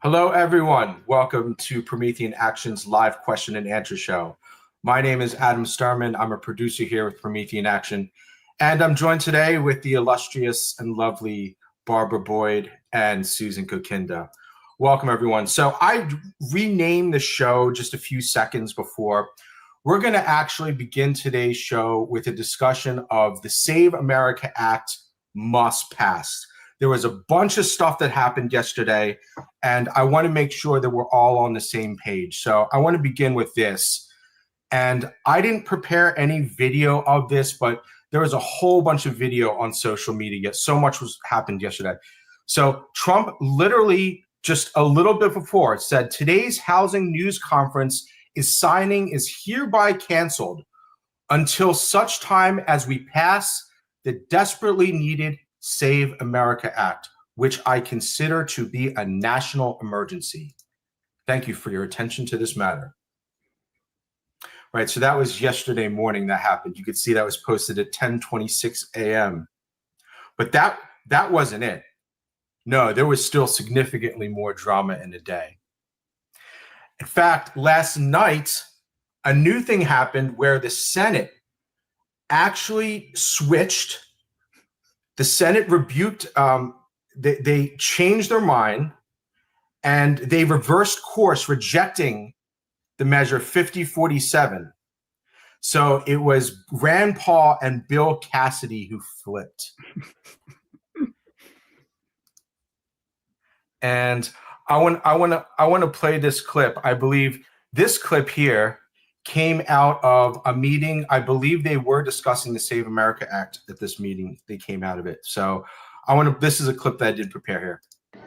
Hello, everyone. Welcome to Prometheian Action's live question and answer show. My name is Adam Starman. I'm a producer here with Prometheian Action, and I'm joined today with the illustrious and lovely Barbara Boyd and Susan Kokinda. Welcome, everyone. So I renamed the show just a few seconds before. We're going to actually begin today's show with a discussion of the Save America Act must pass. There was a bunch of stuff that happened yesterday, and I want to make sure that we're all on the same page. So I want to begin with this. And I didn't prepare any video of this, but there was a whole bunch of video on social media. So much happened yesterday. So Trump literally just a little bit before said, today's housing news conference is hereby canceled until such time as we pass the desperately needed Save America Act, which I consider to be a national emergency. Thank you for your attention to this matter. Right, so that was yesterday morning that happened. You could see that was posted at 10:26 a.m. But that wasn't it. No, there was still significantly more drama in the day. In fact, last night, a new thing happened where the Senate actually switched. The Senate rebuked, they changed their mind, and they reversed course, rejecting the measure 5047. So it was Rand Paul and Bill Cassidy who flipped. And I want to play this clip. I believe this clip here came out of a meeting. I believe they were discussing the Save America Act at this meeting. They came out of it. So this is a clip that I did prepare here.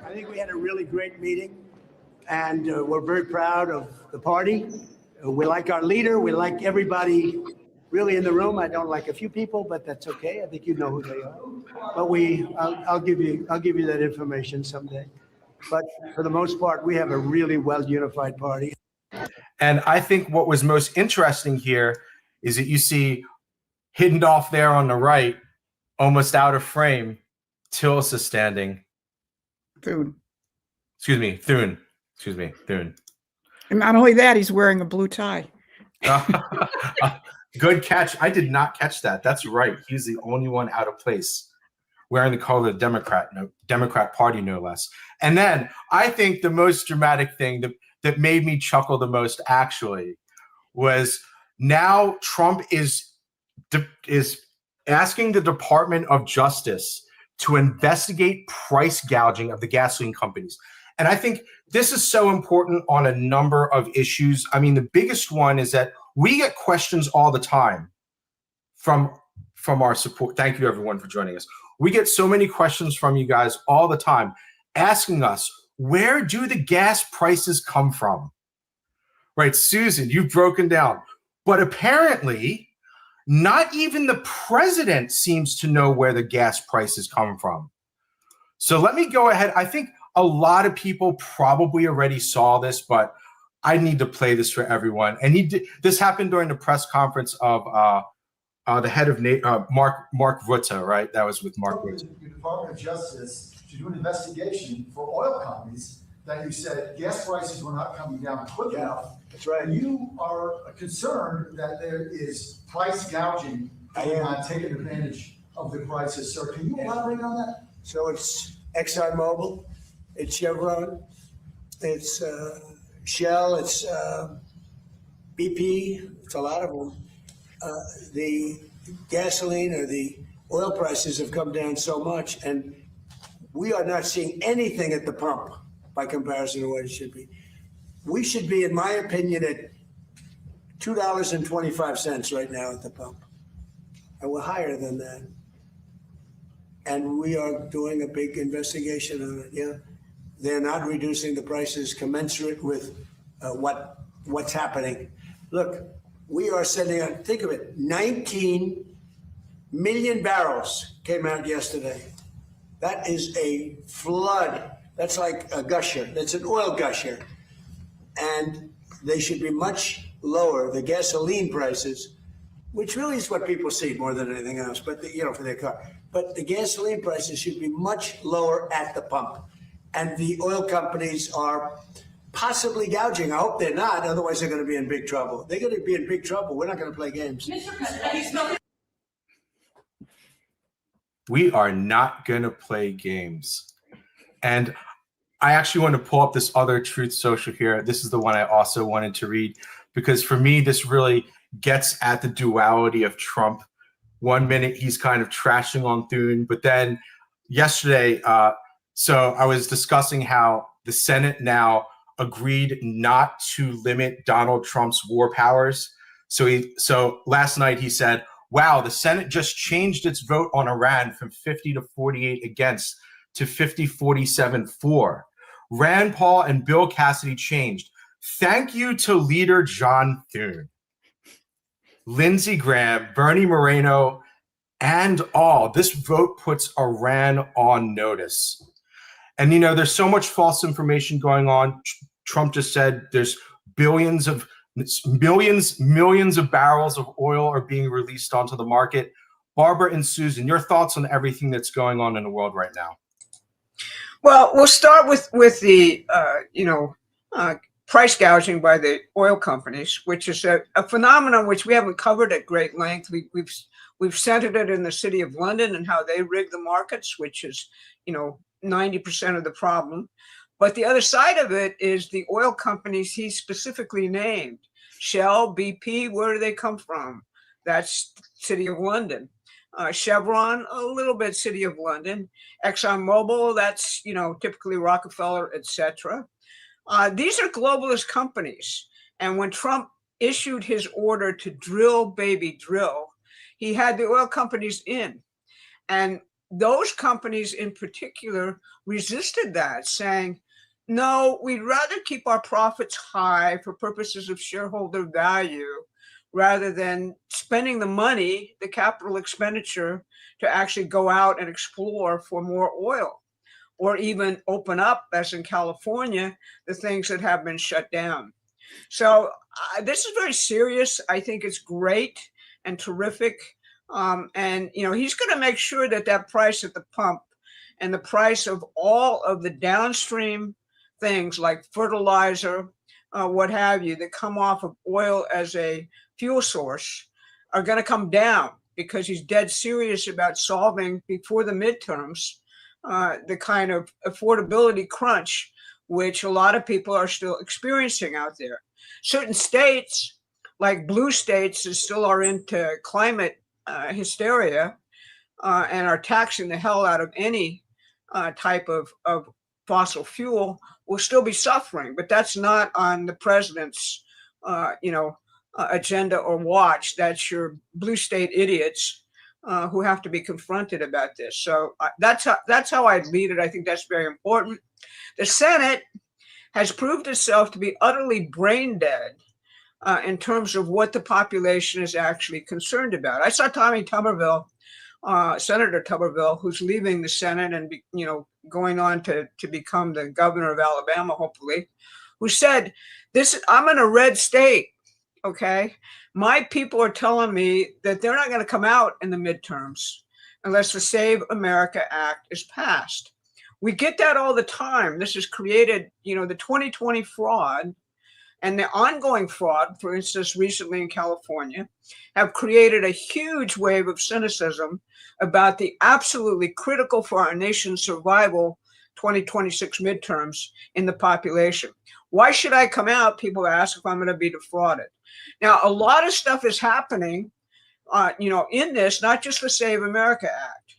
I think we had a really great meeting, and we're very proud of the party. We like our leader. We like everybody really in the room. I don't like a few people, but that's okay. I think you know who they are. But I'll give you that information someday. But for the most part, we have a really well unified party. And I think what was most interesting here is that you see hidden off there on the right, almost out of frame, Tillis standing. Thune. Excuse me, Thune. Excuse me, Thune. And not only that, he's wearing a blue tie. Good catch. I did not catch that. That's right. He's the only one out of place, wearing the color of the Democrat Party, no less. And then I think the most dramatic thing that made me chuckle the most actually was now Trump is asking the Department of Justice to investigate price gouging of the gasoline companies. And I think this is so important on a number of issues. I mean, the biggest one is that we get questions all the time from our support. Thank you, everyone, for joining us. We get so many questions from you guys all the time asking us, where do the gas prices come from? Right, Susan, you've broken down. But apparently, not even the president seems to know where the gas prices come from. So let me go ahead. I think a lot of people probably already saw this, but I need to play this for everyone. And this happened during the press conference of the head of Mark Rutte, right? That was with Mark Rutte. The Department of Justice to do an investigation for oil companies that you said gas prices were not coming down quick enough. That's right. And you are concerned that there is price gouging going on, taking advantage of the prices. Sir, can you elaborate on that? So it's ExxonMobil, it's Chevron, it's Shell, it's BP, it's a lot of them. The gasoline or the oil prices have come down so much, and we are not seeing anything at the pump by comparison to what it should be. We should be, in my opinion, at $2.25 right now at the pump. And we're higher than that. And we are doing a big investigation on it, yeah. They're not reducing the prices commensurate with what's happening. Look, we are sending out, think of it, 19 million barrels came out yesterday. That is a flood. That's like a gusher. That's an oil gusher. And they should be much lower, the gasoline prices, which really is what people see more than anything else, but for their car. But the gasoline prices should be much lower at the pump. and the oil companies are possibly gouging. I hope they're not, otherwise they're going to be in big trouble. They're going to be in big trouble. We're not going to play games. Mr. President, We are not going to play games. And I actually want to pull up this other Truth Social here. This is the one I also wanted to read, because for me, this really gets at the duality of Trump. One minute he's kind of trashing on Thune, but then yesterday, so I was discussing how the Senate now agreed not to limit Donald Trump's war powers. So last night he said, wow, the Senate just changed its vote on Iran from 50 to 48 against to 50-47 for. Rand Paul and Bill Cassidy changed. Thank you to leader John Thune, Lindsey Graham, Bernie Moreno, and all. This vote puts Iran on notice. And, you know, there's so much false information going on. Trump just said there's millions of barrels of oil are being released onto the market. Barbara and Susan, your thoughts on everything that's going on in the world right now? Well, we'll start with the price gouging by the oil companies, which is a phenomenon which we haven't covered at great length. We've centered it in the city of London and how they rig the markets, which is 90% of the problem. But the other side of it is the oil companies he specifically named. Shell, BP, where do they come from? That's City of London. Chevron, a little bit City of London. ExxonMobil, that's, typically Rockefeller, etc. These are globalist companies. And when Trump issued his order to drill, baby, drill, he had the oil companies in. And those companies in particular resisted that, saying, no, we'd rather keep our profits high for purposes of shareholder value rather than spending the money, the capital expenditure, to actually go out and explore for more oil, or even open up, as in California, the things that have been shut down. So this is very serious. I think it's great and terrific. And, he's going to make sure that that price at the pump and the price of all of the downstream things like fertilizer, what have you, that come off of oil as a fuel source are going to come down, because he's dead serious about solving before the midterms the kind of affordability crunch which a lot of people are still experiencing out there. Certain states, like blue states, that still are into climate hysteria and are taxing the hell out of any type of fossil fuel, will still be suffering. But that's not on the president's agenda or watch. That's your blue state idiots who have to be confronted about this. So that's how I'd lead it. I think that's very important. The Senate has proved itself to be utterly brain dead in terms of what the population is actually concerned about. I saw Tommy Tuberville, Senator Tuberville, who's leaving the Senate and going on to become the governor of Alabama, hopefully, who said, I'm in a red state, okay? My people are telling me that they're not going to come out in the midterms unless the Save America Act is passed. We get that all the time. This has created, the 2020 fraud and the ongoing fraud, for instance, recently in California, have created a huge wave of cynicism about the absolutely critical for our nation's survival 2026 midterms in the population. Why should I come out, people ask, if I'm going to be defrauded? Now, a lot of stuff is happening, in this, not just the Save America Act.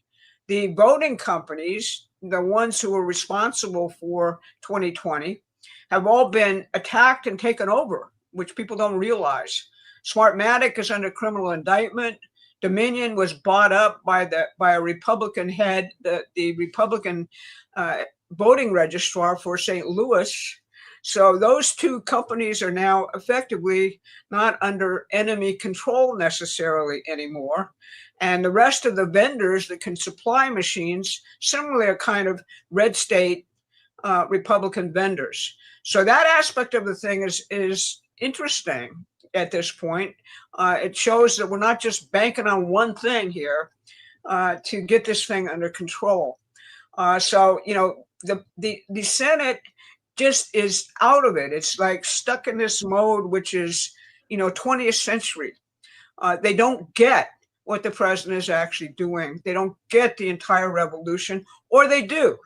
The voting companies, the ones who are responsible for 2020, have all been attacked and taken over, which people don't realize. Smartmatic is under criminal indictment. Dominion was bought up by a Republican head, the Republican voting registrar for St. Louis. So those two companies are now effectively not under enemy control necessarily anymore. And the rest of the vendors that can supply machines similarly are kind of red state Republican vendors. So that aspect of the thing is interesting at this point. It shows that we're not just banking on one thing here to get this thing under control. So, the Senate just is out of it. It's like stuck in this mode, which is, 20th century. They don't get what the president is actually doing. They don't get the entire revolution, or they do,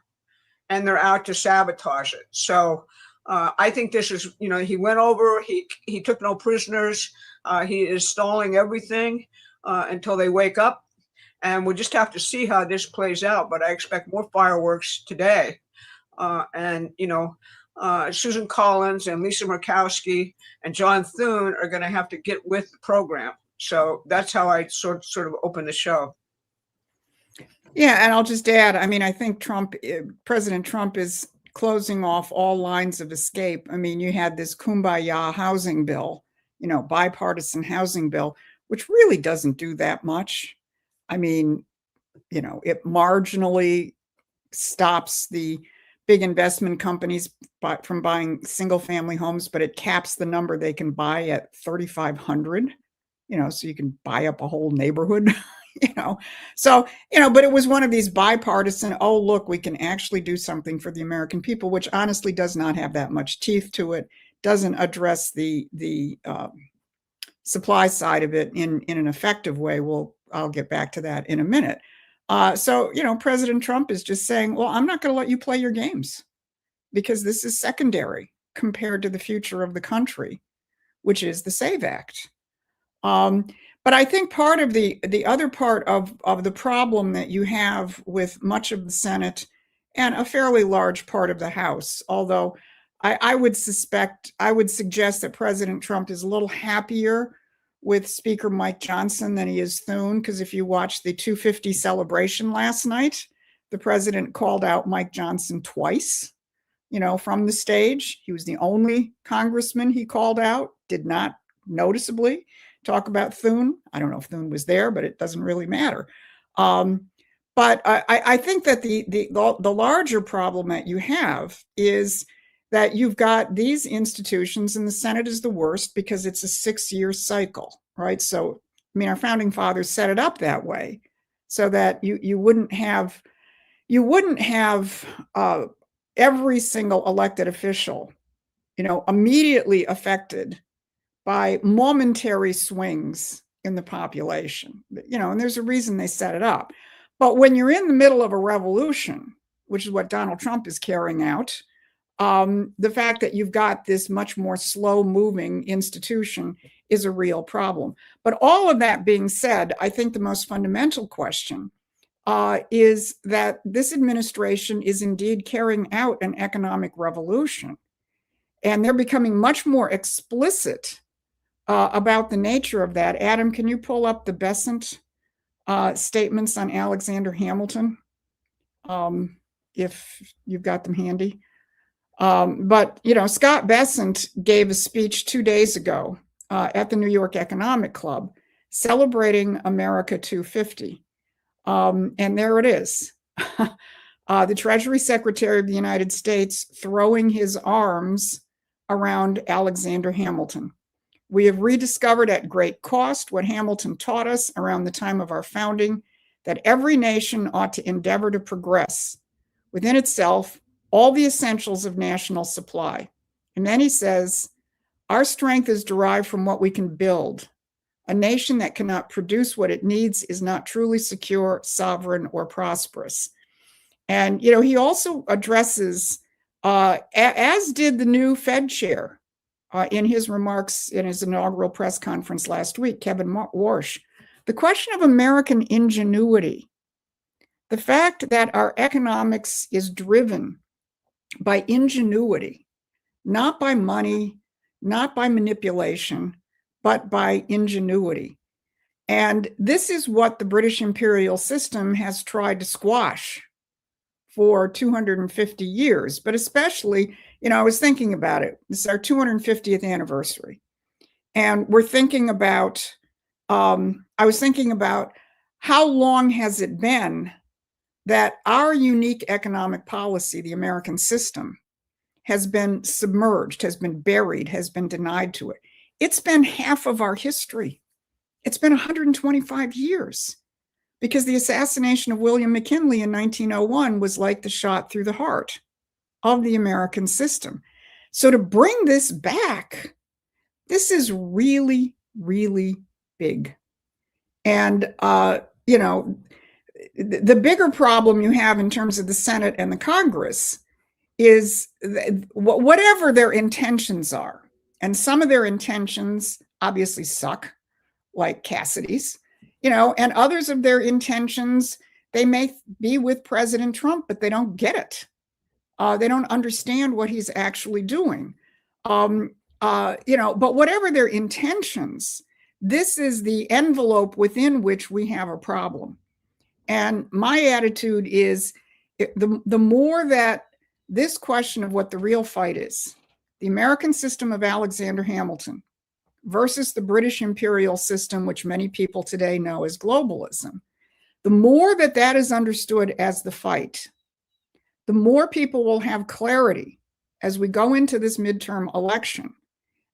and they're out to sabotage it. So I think this is, he went over, he took no prisoners. He is stalling everything until they wake up. And we'll just have to see how this plays out. But I expect more fireworks today. Susan Collins and Lisa Murkowski and John Thune are going to have to get with the program. So that's how I sort of open the show. Yeah, and I'll just add, I mean, I think President Trump is closing off all lines of escape. I mean, you had this kumbaya housing bill, bipartisan housing bill, which really doesn't do that much. I mean, it marginally stops the big investment companies from buying single family homes, but it caps the number they can buy at 3,500, so you can buy up a whole neighborhood, So, but it was one of these bipartisan, oh, look, we can actually do something for the American people, which honestly does not have that much teeth to it, doesn't address the supply side of it in an effective way. I'll get back to that in a minute. So, President Trump is just saying, well, I'm not going to let you play your games because this is secondary compared to the future of the country, which is the SAVE Act. But I think part of the other part of the problem that you have with much of the Senate and a fairly large part of the House, although I would suggest that President Trump is a little happier with Speaker Mike Johnson than he is Thune, because if you watch the 250 celebration last night, the president called out Mike Johnson twice, from the stage. He was the only congressman he called out, did not noticeably talk about Thune. I don't know if Thune was there, but it doesn't really matter. But I think that the larger problem that you have is that you've got these institutions, and the Senate is the worst because it's a 6-year cycle, right? So, I mean, our founding fathers set it up that way so that you wouldn't have every single elected official, immediately affected by momentary swings in the population, and there's a reason they set it up. But when you're in the middle of a revolution, which is what Donald Trump is carrying out, the fact that you've got this much more slow moving institution is a real problem. But all of that being said, I think the most fundamental question is that this administration is indeed carrying out an economic revolution, and they're becoming much more explicit about the nature of that. Adam, can you pull up the Besant statements on Alexander Hamilton, if you've got them handy? But Scott Besant gave a speech 2 days ago at the New York Economic Club celebrating America 250. And there it is. The Treasury Secretary of the United States throwing his arms around Alexander Hamilton. We have rediscovered at great cost what Hamilton taught us around the time of our founding, that every nation ought to endeavor to progress within itself all the essentials of national supply. And then he says, our strength is derived from what we can build. A nation that cannot produce what it needs is not truly secure, sovereign, or prosperous. And, he also addresses, as did the new Fed chair in his remarks in his inaugural press conference last week, Kevin Warsh, the question of American ingenuity, the fact that our economics is driven by ingenuity, not by money, not by manipulation, but by ingenuity. And this is what the British imperial system has tried to squash for 250 years. But especially, I was thinking about it. This is our 250th anniversary. And we're thinking about, I was thinking about how long has it been that our unique economic policy, the American system, has been submerged, has been buried, has been denied to it. It's been half of our history. It's been 125 years, because the assassination of William McKinley in 1901 was like the shot through the heart. of the American system. So to bring this back, this is really, really big. And, you know, the bigger problem you have in terms of the Senate and the Congress is whatever their intentions are. And some of their intentions obviously suck, like Cassidy's, you know, and others of their intentions, they may be with President Trump, but they don't get it. They don't understand what he's actually doing. You know, but whatever their intentions, this is the envelope within which we have a problem. And my attitude is the more that this question of what the real fight is, the American system of Alexander Hamilton versus the British imperial system, which many people today know as globalism, the more that that is understood as the fight, the more people will have clarity as we go into this midterm election.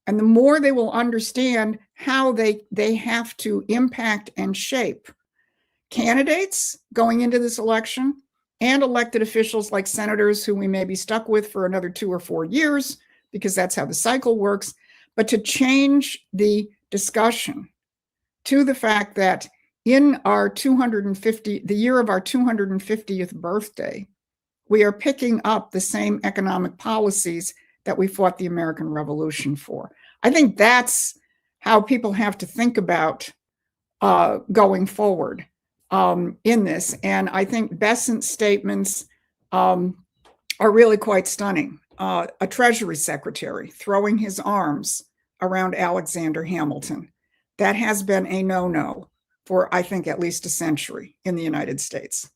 And the more they will understand how they have to impact and shape candidates going into this election and elected officials like senators who we may be stuck with for another 2 or 4 years, because that's how the cycle works. But to change the discussion to the fact that in our the year of our 250th birthday, we are picking up the same economic policies that we fought the American Revolution for. I think that's how people have to think about going forward in this. And I think Bessent's statements are really quite stunning. A Treasury Secretary throwing his arms around Alexander Hamilton. That has been a no-no for, I think, at least a century in the United States.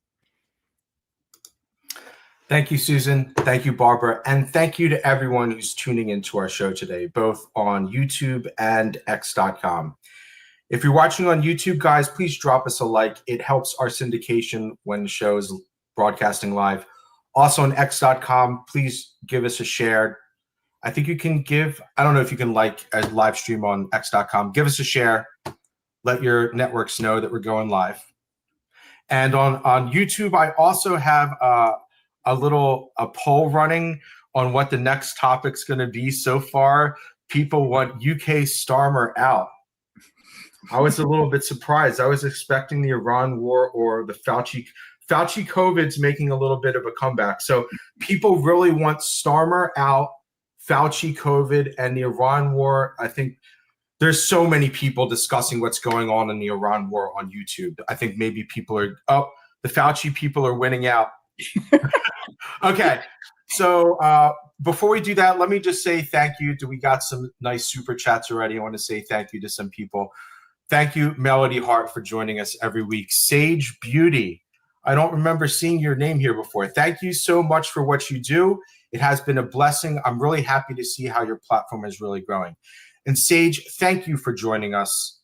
Thank you, Susan. Thank you, Barbara. And thank you to everyone who's tuning into our show today, both on YouTube and x.com. If you're watching on YouTube, guys, please drop us a like. It helps our syndication when the show is broadcasting live. Also on x.com, please give us a share. I think you can give, I don't know if you can like a live stream on x.com. Give us a share. Let your networks know that we're going live. And on YouTube, I also have a poll running on what the next topic's going to be. So far, people want UK Starmer out. I was a little bit surprised. I was expecting the Iran war or the Fauci COVID's making a little bit of a comeback. So people really want Starmer out, Fauci COVID, and the Iran war. I think there's so many people discussing what's going on in the Iran war on YouTube. I think maybe people are, the Fauci people are winning out. Okay. So before we do that, let me just say thank you. We got some nice super chats already. I want to say thank you to some people. Thank you, Melody Hart, for joining us every week. Sage Beauty. I don't remember seeing your name here before. Thank you so much for what you do. It has been a blessing. I'm really happy to see how your platform is really growing. And Sage, thank you for joining us.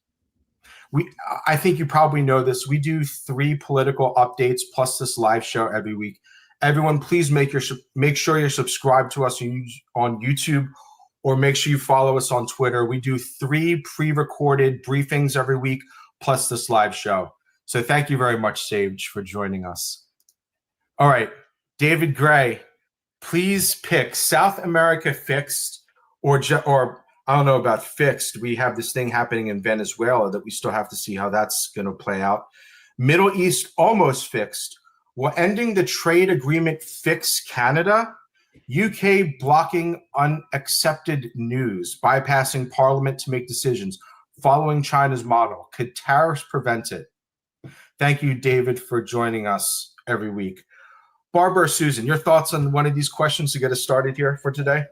I think you probably know this. We do 3 political updates plus this live show every week. Everyone, please make sure you're subscribed to us on YouTube, or make sure you follow us on Twitter. We do 3 pre-recorded briefings every week plus this live show. So thank you very much, Sage, for joining us. All right, David Gray, please pick South America fixed or I don't know about fixed. We have this thing happening in Venezuela that we still have to see how that's going to play out. Middle East almost fixed. Will ending the trade agreement fix Canada? UK blocking unaccepted news, bypassing parliament to make decisions, following China's model. Could tariffs prevent it? Thank you, David, for joining us every week. Barbara or Susan, your thoughts on one of these questions to get us started here for today?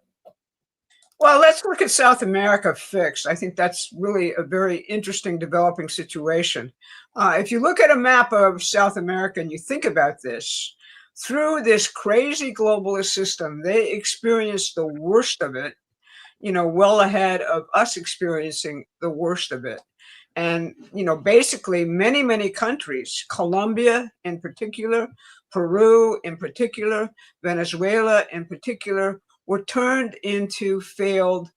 Well, let's look at South America fixed. I think that's really a very interesting developing situation. If you look at a map of South America and you think about this, through this crazy globalist system, they experienced the worst of it, well ahead of us experiencing the worst of it. And, basically many, many countries, Colombia in particular, Peru in particular, Venezuela in particular, were turned into failed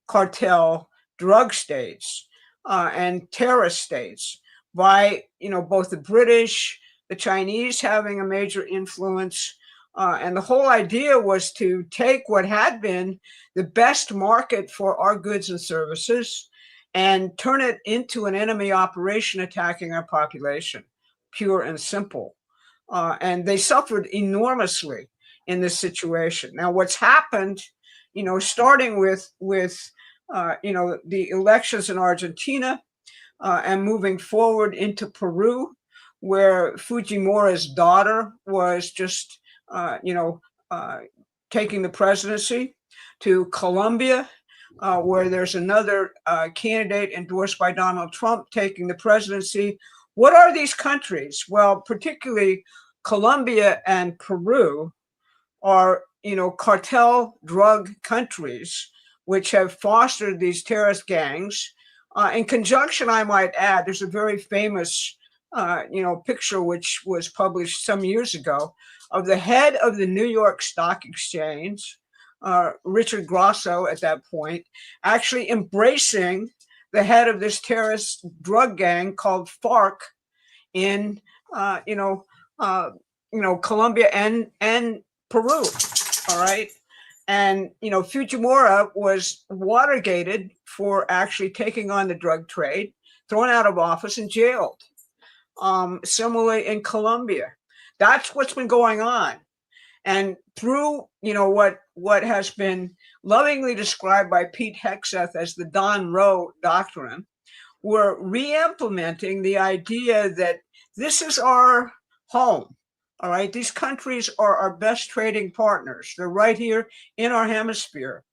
cartel drug states and terrorist states by, both the British, the Chinese having a major influence, And the whole idea was to take what had been the best market for our goods and services and turn it into an enemy operation attacking our population, pure and simple. And they suffered enormously in this situation. Now, what's happened, starting with the elections in Argentina and moving forward into Peru, where Fujimori's daughter was just, taking the presidency, to Colombia, where there's another candidate endorsed by Donald Trump taking the presidency. What are these countries? Well, particularly Colombia and Peru are, cartel drug countries, which have fostered these terrorist gangs. In conjunction, I might add, there's a very famous, picture which was published some years ago of the head of the New York Stock Exchange, Richard Grosso at that point, actually embracing the head of this terrorist drug gang called FARC in, Colombia and Peru. All right. And, Fujimori was Watergated for actually taking on the drug trade, thrown out of office and jailed. Similarly in Colombia, that's what's been going on. And through, what has been lovingly described by Pete Hegseth as the DonRoe Doctrine, we're re-implementing the idea that this is our home. All right. These countries are our best trading partners. They're right here in our hemisphere.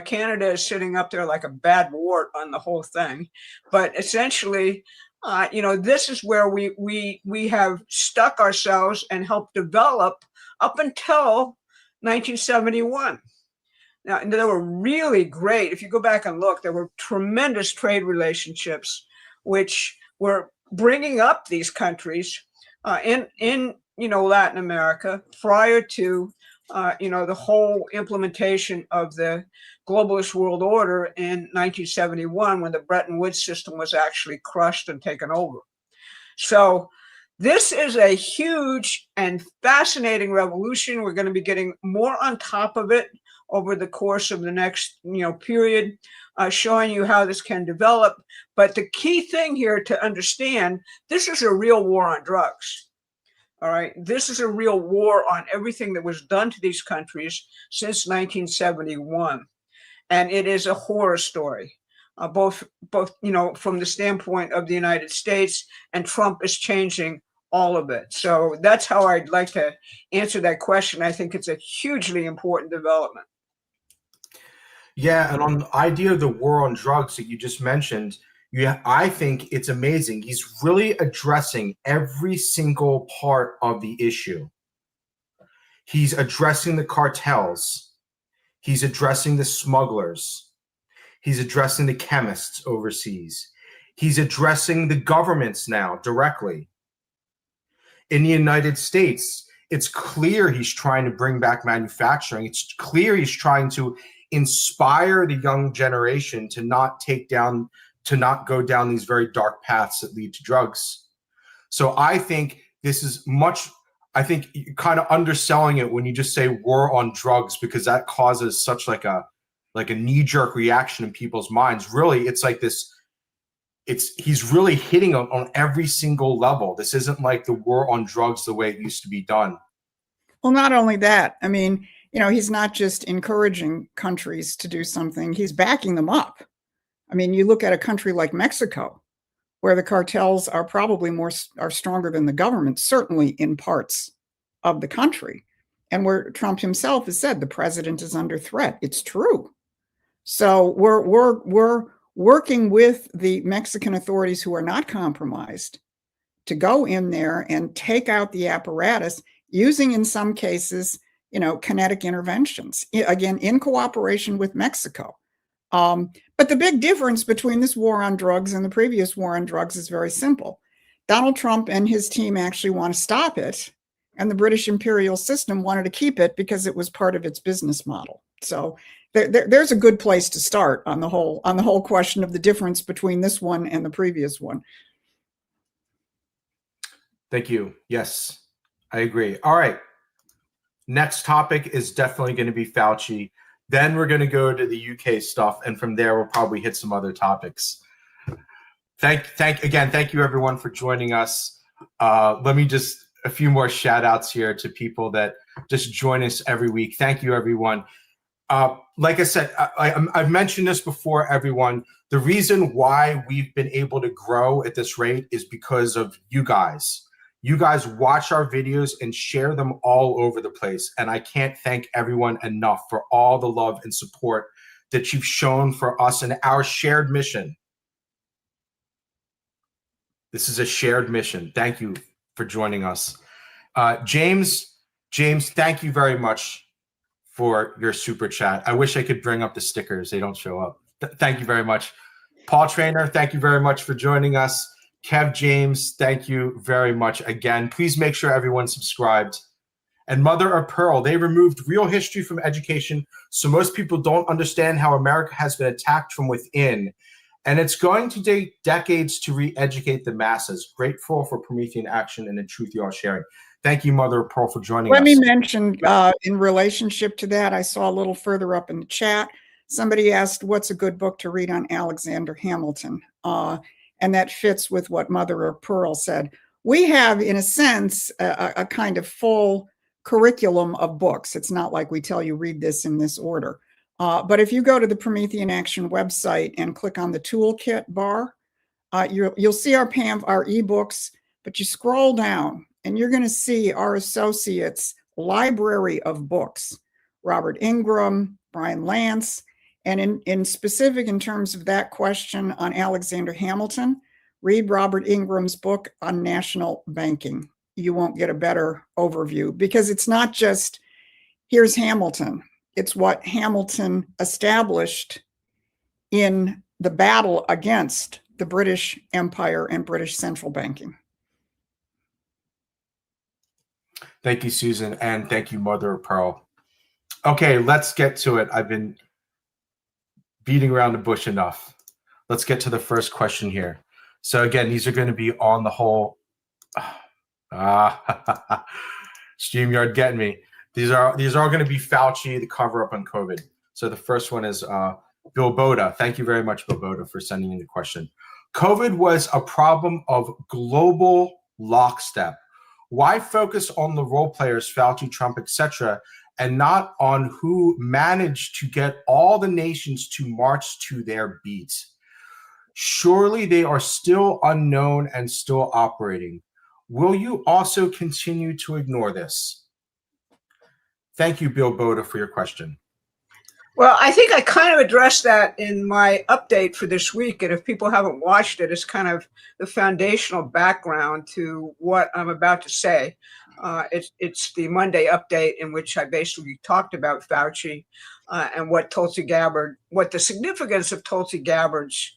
Canada is sitting up there like a bad wart on the whole thing. But essentially, this is where we have stuck ourselves and helped develop up until 1971. Now, and they were really great. If you go back and look, there were tremendous trade relationships, which were bringing up these countries in Latin America prior to, the whole implementation of the globalist world order in 1971, when the Bretton Woods system was actually crushed and taken over. So this is a huge and fascinating revolution. We're going to be getting more on top of it over the course of the next, period, showing you how this can develop. But the key thing here to understand, this is a real war on drugs. All right. This is a real war on everything that was done to these countries since 1971. And it is a horror story, both from the standpoint of the United States, and Trump is changing all of it. So that's how I'd like to answer that question. I think it's a hugely important development. Yeah, and on the idea of the war on drugs that you just mentioned, I think it's amazing. He's really addressing every single part of the issue. He's addressing the cartels. He's addressing the smugglers. He's addressing the chemists overseas. He's addressing the governments now directly. In the United States, it's clear he's trying to bring back manufacturing. It's clear he's trying to inspire the young generation to not go down these very dark paths that lead to drugs. So I think this is I think you're kind of underselling it when you just say war on drugs, because that causes such like a knee-jerk reaction in people's minds. Really, it's like this, he's really hitting on every single level. This isn't like the war on drugs the way it used to be done. Well, not only that, I mean, he's not just encouraging countries to do something, he's backing them up. I mean, you look at a country like Mexico, where the cartels are probably are stronger than the government, certainly in parts of the country, and where Trump himself has said the president is under threat. It's true. So we're working with the Mexican authorities, who are not compromised, to go in there and take out the apparatus, using in some cases, kinetic interventions, again, in cooperation with Mexico. But the big difference between this war on drugs and the previous war on drugs is very simple. Donald Trump and his team actually want to stop it, and the British imperial system wanted to keep it because it was part of its business model. So there's a good place to start on the whole question of the difference between this one and the previous one. Thank you. Yes, I agree. All right. Next topic is definitely going to be Fauci. Then we're going to go to the UK stuff, and from there we'll probably hit some other topics. Thank you everyone for joining us. Let me just a few more shout outs here to people that just join us every week. Thank you, everyone. Like I said, I've mentioned this before, everyone. The reason why we've been able to grow at this rate is because of you guys. You guys watch our videos and share them all over the place. And I can't thank everyone enough for all the love and support that you've shown for us and our shared mission. This is a shared mission. Thank you for joining us. James, thank you very much for your super chat. I wish I could bring up the stickers. They don't show up. Thank you very much. Paul Trainer, thank you very much for joining us. Kev James, thank you very much again. Please make sure everyone's subscribed. And Mother of Pearl, they removed real history from education, so most people don't understand how America has been attacked from within. And it's going to take decades to re-educate the masses. Grateful for Promethean action and the truth you are sharing. Thank you, Mother of Pearl, for joining us. Let me mention, in relationship to that, I saw a little further up in the chat, somebody asked, what's a good book to read on Alexander Hamilton? And that fits with what Mother of Pearl said. We have, in a sense, a kind of full curriculum of books. It's not like we tell you read this in this order. But if you go to the Promethean Action website and click on the toolkit bar, you'll see our ebooks, but you scroll down and you're going to see our associates' library of books, Robert Ingram, Brian Lance, and in specific, in terms of that question on Alexander Hamilton, read Robert Ingram's book on national banking. You won't get a better overview, because it's not just, here's Hamilton. It's what Hamilton established in the battle against the British Empire and British central banking. Thank you, Susan, and thank you, Mother of Pearl. Okay, let's get to it. I've been beating around the bush enough. Let's get to the first question here. So again, these are going to be on the whole. StreamYard getting me. These are going to be Fauci, the cover up on COVID. So the first one is Bill Boda. Thank you very much, Bill Boda, for sending in the question. COVID was a problem of global lockstep. Why focus on the role players, Fauci, Trump, etc., and not on who managed to get all the nations to march to their beat? Surely they are still unknown and still operating. Will you also continue to ignore this? Thank you, Bill Boda, for your question. Well, I think I kind of addressed that in my update for this week. And if people haven't watched it, it's kind of the foundational background to what I'm about to say. It's the Monday update, in which I basically talked about Fauci and what the significance of Tulsi Gabbard's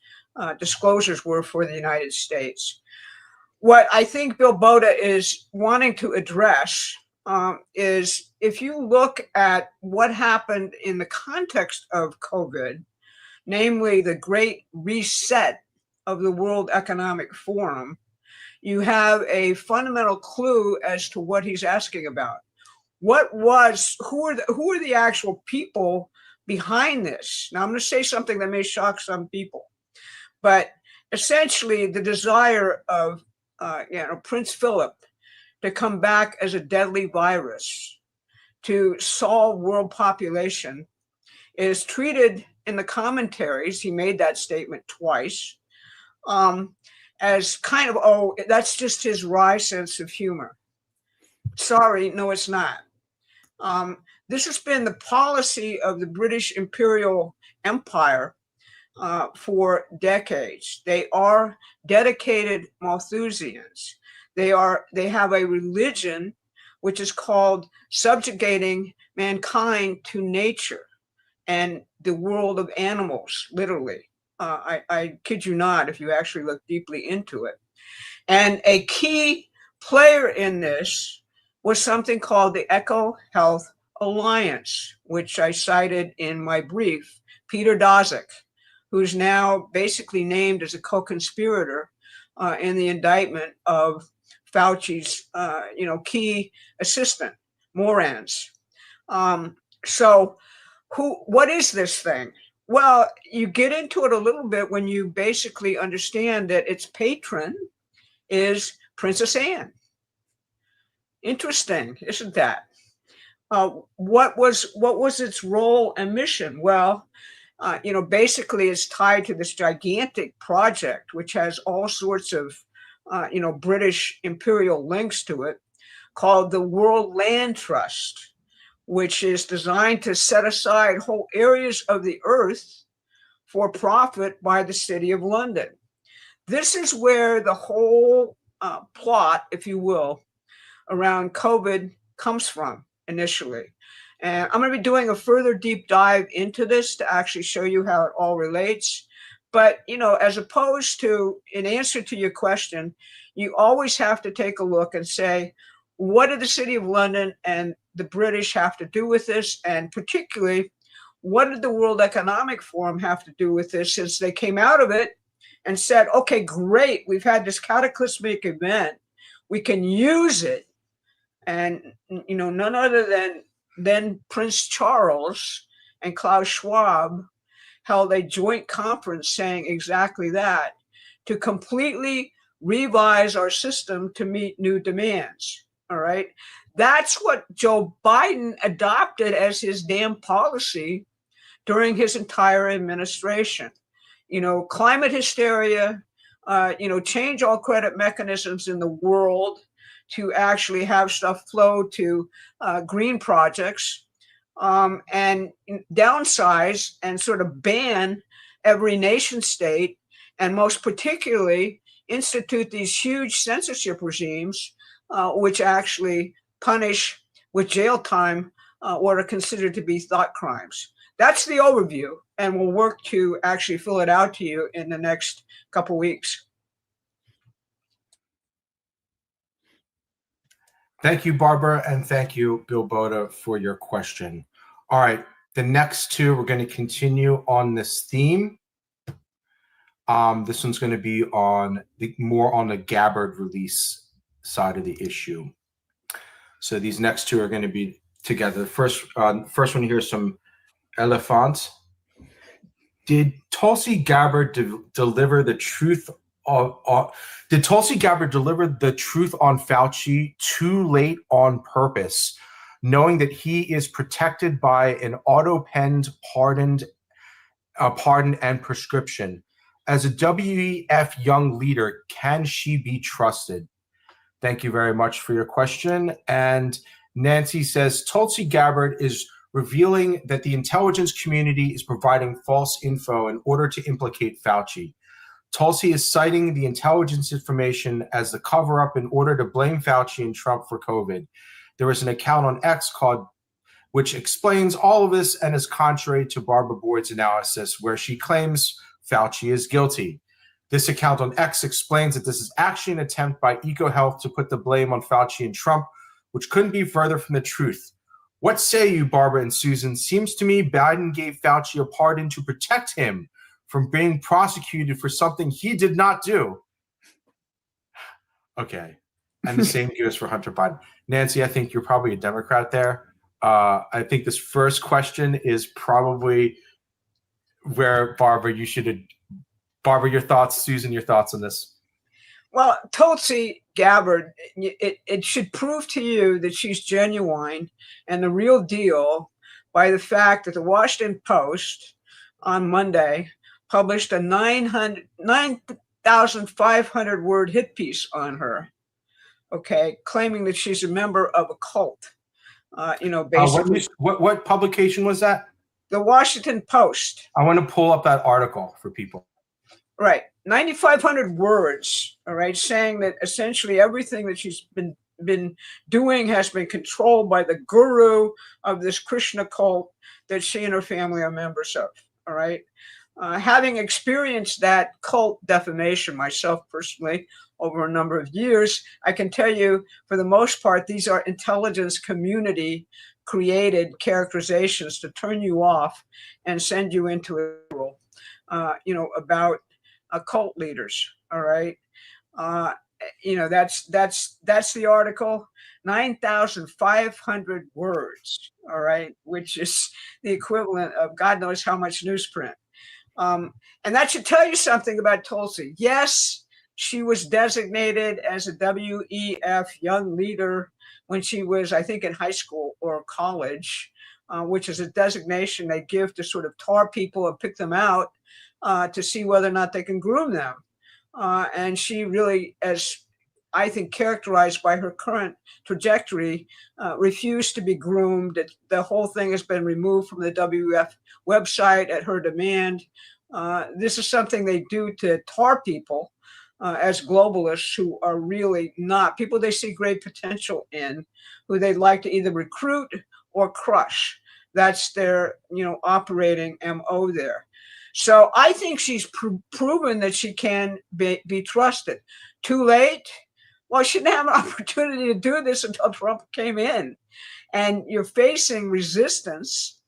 disclosures were for the United States. What I think Bill Boda is wanting to address is, if you look at what happened in the context of COVID, namely the great reset of the World Economic Forum, you have a fundamental clue as to what he's asking about. Who are the actual people behind this? Now, I'm going to say something that may shock some people, but essentially the desire of Prince Philip to come back as a deadly virus to solve world population is treated in the commentaries. He made that statement twice, as kind of, oh, that's just his wry sense of humor. Sorry, no, it's not. This has been the policy of the British imperial empire for decades. They are dedicated Malthusians. They have a religion which is called subjugating mankind to nature and the world of animals, literally. I kid you not, if you actually look deeply into it. And a key player in this was something called the Eco Health Alliance, which I cited in my brief. Peter Daszak, who's now basically named as a co-conspirator in the indictment of Fauci's, key assistant, Morans. So what is this thing? Well, you get into it a little bit when you basically understand that its patron is Princess Anne. Interesting, isn't that? What was its role and mission? Well, basically it's tied to this gigantic project, which has all sorts of, British imperial links to it, called the World Land Trust, which is designed to set aside whole areas of the earth for profit by the City of London. This is where the whole plot, if you will, around COVID comes from initially. And I'm going to be doing a further deep dive into this to actually show you how it all relates. But, as opposed to, in answer to your question, you always have to take a look and say, what did the City of London and the British have to do with this? And particularly, what did the World Economic Forum have to do with this, since they came out of it and said, okay, great, we've had this cataclysmic event, we can use it. And, none other than Prince Charles and Klaus Schwab held a joint conference saying exactly that, to completely revise our system to meet new demands. All right. That's what Joe Biden adopted as his damn policy during his entire administration. Climate hysteria, change all credit mechanisms in the world to actually have stuff flow to green projects, and downsize and sort of ban every nation state, and most particularly institute these huge censorship regimes, which actually punish with jail time what are considered to be thought crimes. That's the overview, and we'll work to actually fill it out to you in the next couple weeks. Thank you, Barbara, and thank you, Bill Boda, for your question. All right, the next two, we're going to continue on this theme. This one's going to be more on the Gabbard release side of the issue. So these next two are going to be together. The first one here is some elephant. Did Tulsi Gabbard deliver the truth? Did Tulsi Gabbard deliver the truth on Fauci too late on purpose, knowing that he is protected by an auto-penned pardon and prescription? As a WEF young leader, can she be trusted? Thank you very much for your question. And Nancy says, Tulsi Gabbard is revealing that the intelligence community is providing false info in order to implicate Fauci. Tulsi is citing the intelligence information as the cover-up in order to blame Fauci and Trump for COVID. There is an account on X which explains all of this and is contrary to Barbara Boyd's analysis, where she claims Fauci is guilty. This account on X explains that this is actually an attempt by EcoHealth to put the blame on Fauci and Trump, which couldn't be further from the truth. What say you, Barbara and Susan? Seems to me Biden gave Fauci a pardon to protect him from being prosecuted for something he did not do. Okay. And the same goes for Hunter Biden. Nancy, I think you're probably a Democrat there. I think this first question is probably where, Barbara, your thoughts, Susan, your thoughts on this. Well, Tulsi Gabbard, it should prove to you that she's genuine and the real deal by the fact that the Washington Post on Monday published a 9,500 word hit piece on her, okay, claiming that she's a member of a cult. Basically. What publication was that? The Washington Post. I want to pull up that article for people. Right. 9,500 words, all right, saying that essentially everything that she's been doing has been controlled by the guru of this Krishna cult that she and her family are members of, all right? Having experienced that cult defamation myself personally over a number of years, I can tell you, for the most part, these are intelligence community created characterizations to turn you off and send you into a role, about cult leaders, all right? that's the article. 9,500 words, all right, which is the equivalent of God knows how much newsprint. And that should tell you something about Tulsi. Yes, she was designated as a WEF young leader when she was, I think, in high school or college, which is a designation they give to sort of tar people and pick them out to see whether or not they can groom them. And she really, as I think characterized by her current trajectory, refused to be groomed. The whole thing has been removed from the WF website at her demand. This is something they do to tar people as globalists who are really not people they see great potential in, who they'd like to either recruit or crush. That's their, operating MO there. So I think she's proven that she can be trusted. Too late? Well, she didn't have an opportunity to do this until Trump came in. And you're facing resistance,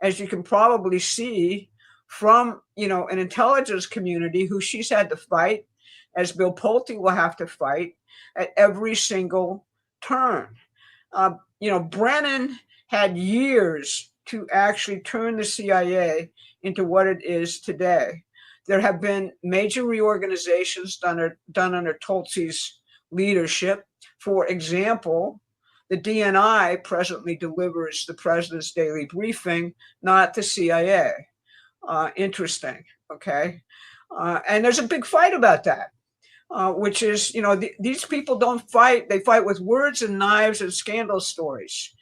as you can probably see, from, an intelligence community who she's had to fight, as Bill Pulte will have to fight at every single turn. Brennan had years to actually turn the CIA into what it is today. There have been major reorganizations done under Tulsi's leadership. For example, the DNI presently delivers the president's daily briefing, not the CIA. Interesting, okay? And there's a big fight about that, which is, these people don't fight. They fight with words and knives and scandal stories.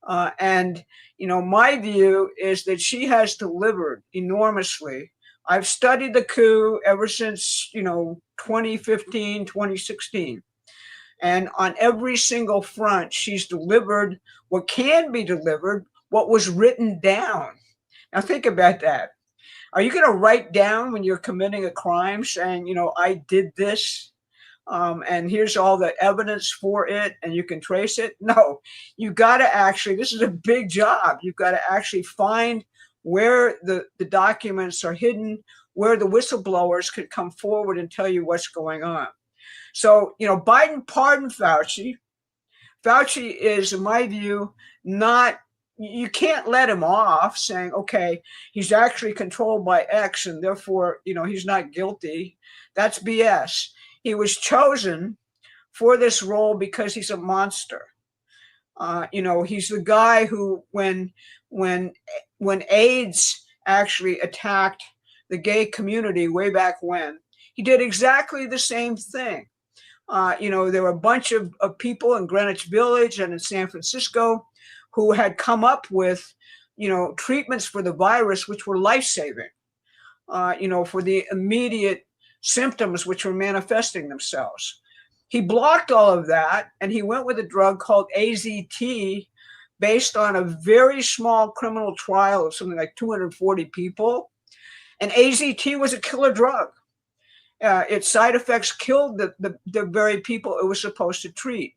And my view is that she has delivered enormously. I've studied the coup ever since, 2015, 2016. And on every single front, she's delivered what can be delivered, what was written down. Now think about that. Are you going to write down when you're committing a crime saying, I did this? And here's all the evidence for it, and you can trace it? No, you got to actually, this is a big job. You've got to actually find where the documents are hidden, where the whistleblowers could come forward and tell you what's going on. So, Biden pardoned Fauci. Fauci is, in my view, you can't let him off saying, okay, he's actually controlled by X and therefore, he's not guilty. That's BS. He was chosen for this role because he's a monster. He's the guy who, when AIDS actually attacked the gay community way back when, he did exactly the same thing. There were a bunch of people in Greenwich Village and in San Francisco who had come up with, treatments for the virus, which were life-saving, for the immediate symptoms which were manifesting themselves. He blocked all of that, and he went with a drug called AZT based on a very small criminal trial of something like 240 people. And AZT was a killer drug. Its side effects killed the very people it was supposed to treat.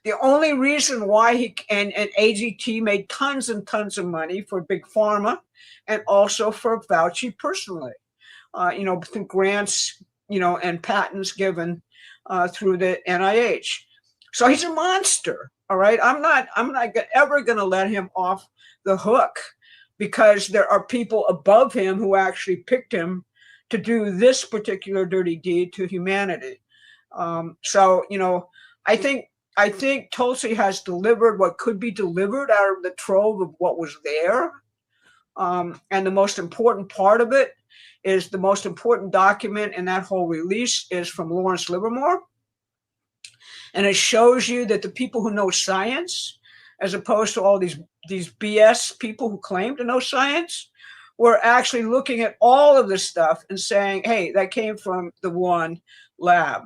The only reason why and AZT made tons and tons of money for Big Pharma and also for Fauci personally, through grants, and patents given through the NIH. So he's a monster. All right. I'm not ever going to let him off the hook because there are people above him who actually picked him to do this particular dirty deed to humanity. I think Tulsi has delivered what could be delivered out of the trove of what was there. And the most important part of it is the most important document in that whole release is from Lawrence Livermore. And it shows you that the people who know science, as opposed to all these BS people who claim to know science, were actually looking at all of this stuff and saying, hey, that came from the one lab.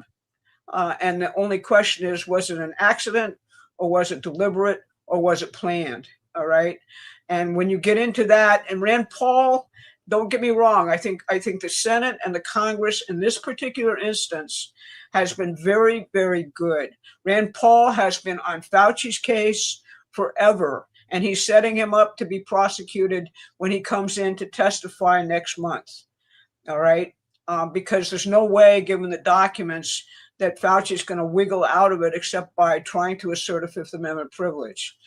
And the only question is, was it an accident or was it deliberate or was it planned? All right. And when you get into that, and Rand Paul, don't get me wrong, I think the Senate and the Congress in this particular instance has been very, very good. Rand Paul has been on Fauci's case forever, and he's setting him up to be prosecuted when he comes in to testify next month. All right. Because there's no way, given the documents, that Fauci is going to wiggle out of it except by trying to assert a Fifth Amendment privilege,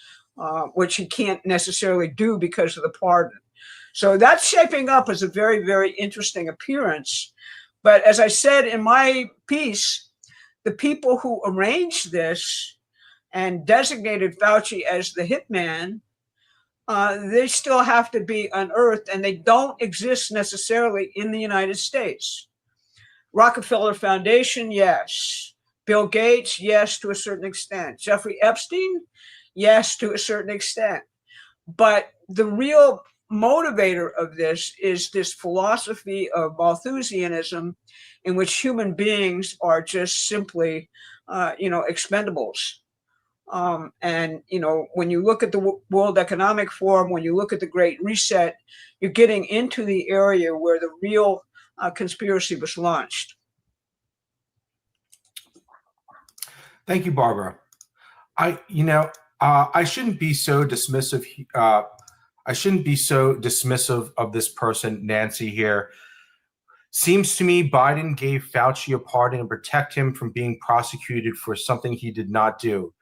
which he can't necessarily do because of the pardon. So that's shaping up as a very, very interesting appearance. But as I said in my piece, the people who arranged this and designated Fauci as the hitman, they still have to be unearthed, and they don't exist necessarily in the United States. Rockefeller Foundation, yes. Bill Gates, yes, to a certain extent. Jeffrey Epstein, yes, to a certain extent. But the real motivator of this is this philosophy of Malthusianism, in which human beings are just simply, expendables. And, when you look at the World Economic Forum, when you look at the Great Reset, you're getting into the area where the real conspiracy was launched. Thank you, Barbara. I shouldn't be so dismissive. I shouldn't be so dismissive of this person, Nancy, here. Seems to me Biden gave Fauci a pardon and protect him from being prosecuted for something he did not do.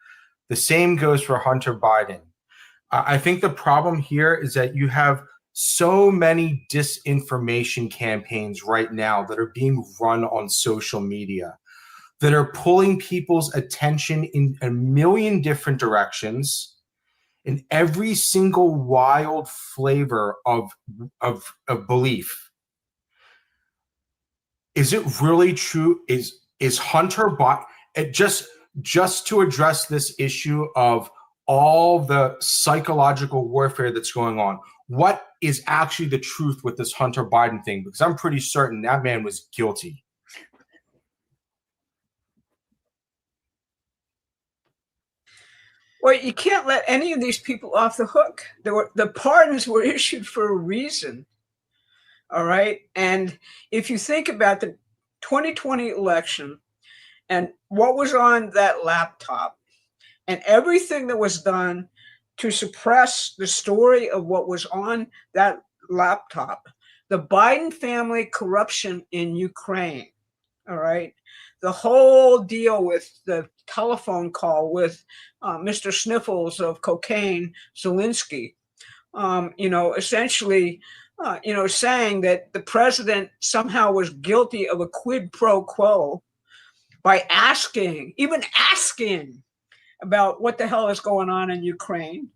The same goes for Hunter Biden. I think the problem here is that you have so many disinformation campaigns right now that are being run on social media that are pulling people's attention in a million different directions in every single wild flavor of belief. Is it really true? Is Hunter Biden, just to address this issue of all the psychological warfare that's going on, what is actually the truth with this Hunter Biden thing? Because I'm pretty certain that man was guilty. Well, you can't let any of these people off the hook. The pardons were issued for a reason. All right. And if you think about the 2020 election and what was on that laptop and everything that was done to suppress the story of what was on that laptop, the Biden family corruption in Ukraine, all right, the whole deal with the telephone call with Mr. Sniffles of cocaine, Zelensky, essentially, saying that the president somehow was guilty of a quid pro quo by even asking about what the hell is going on in Ukraine,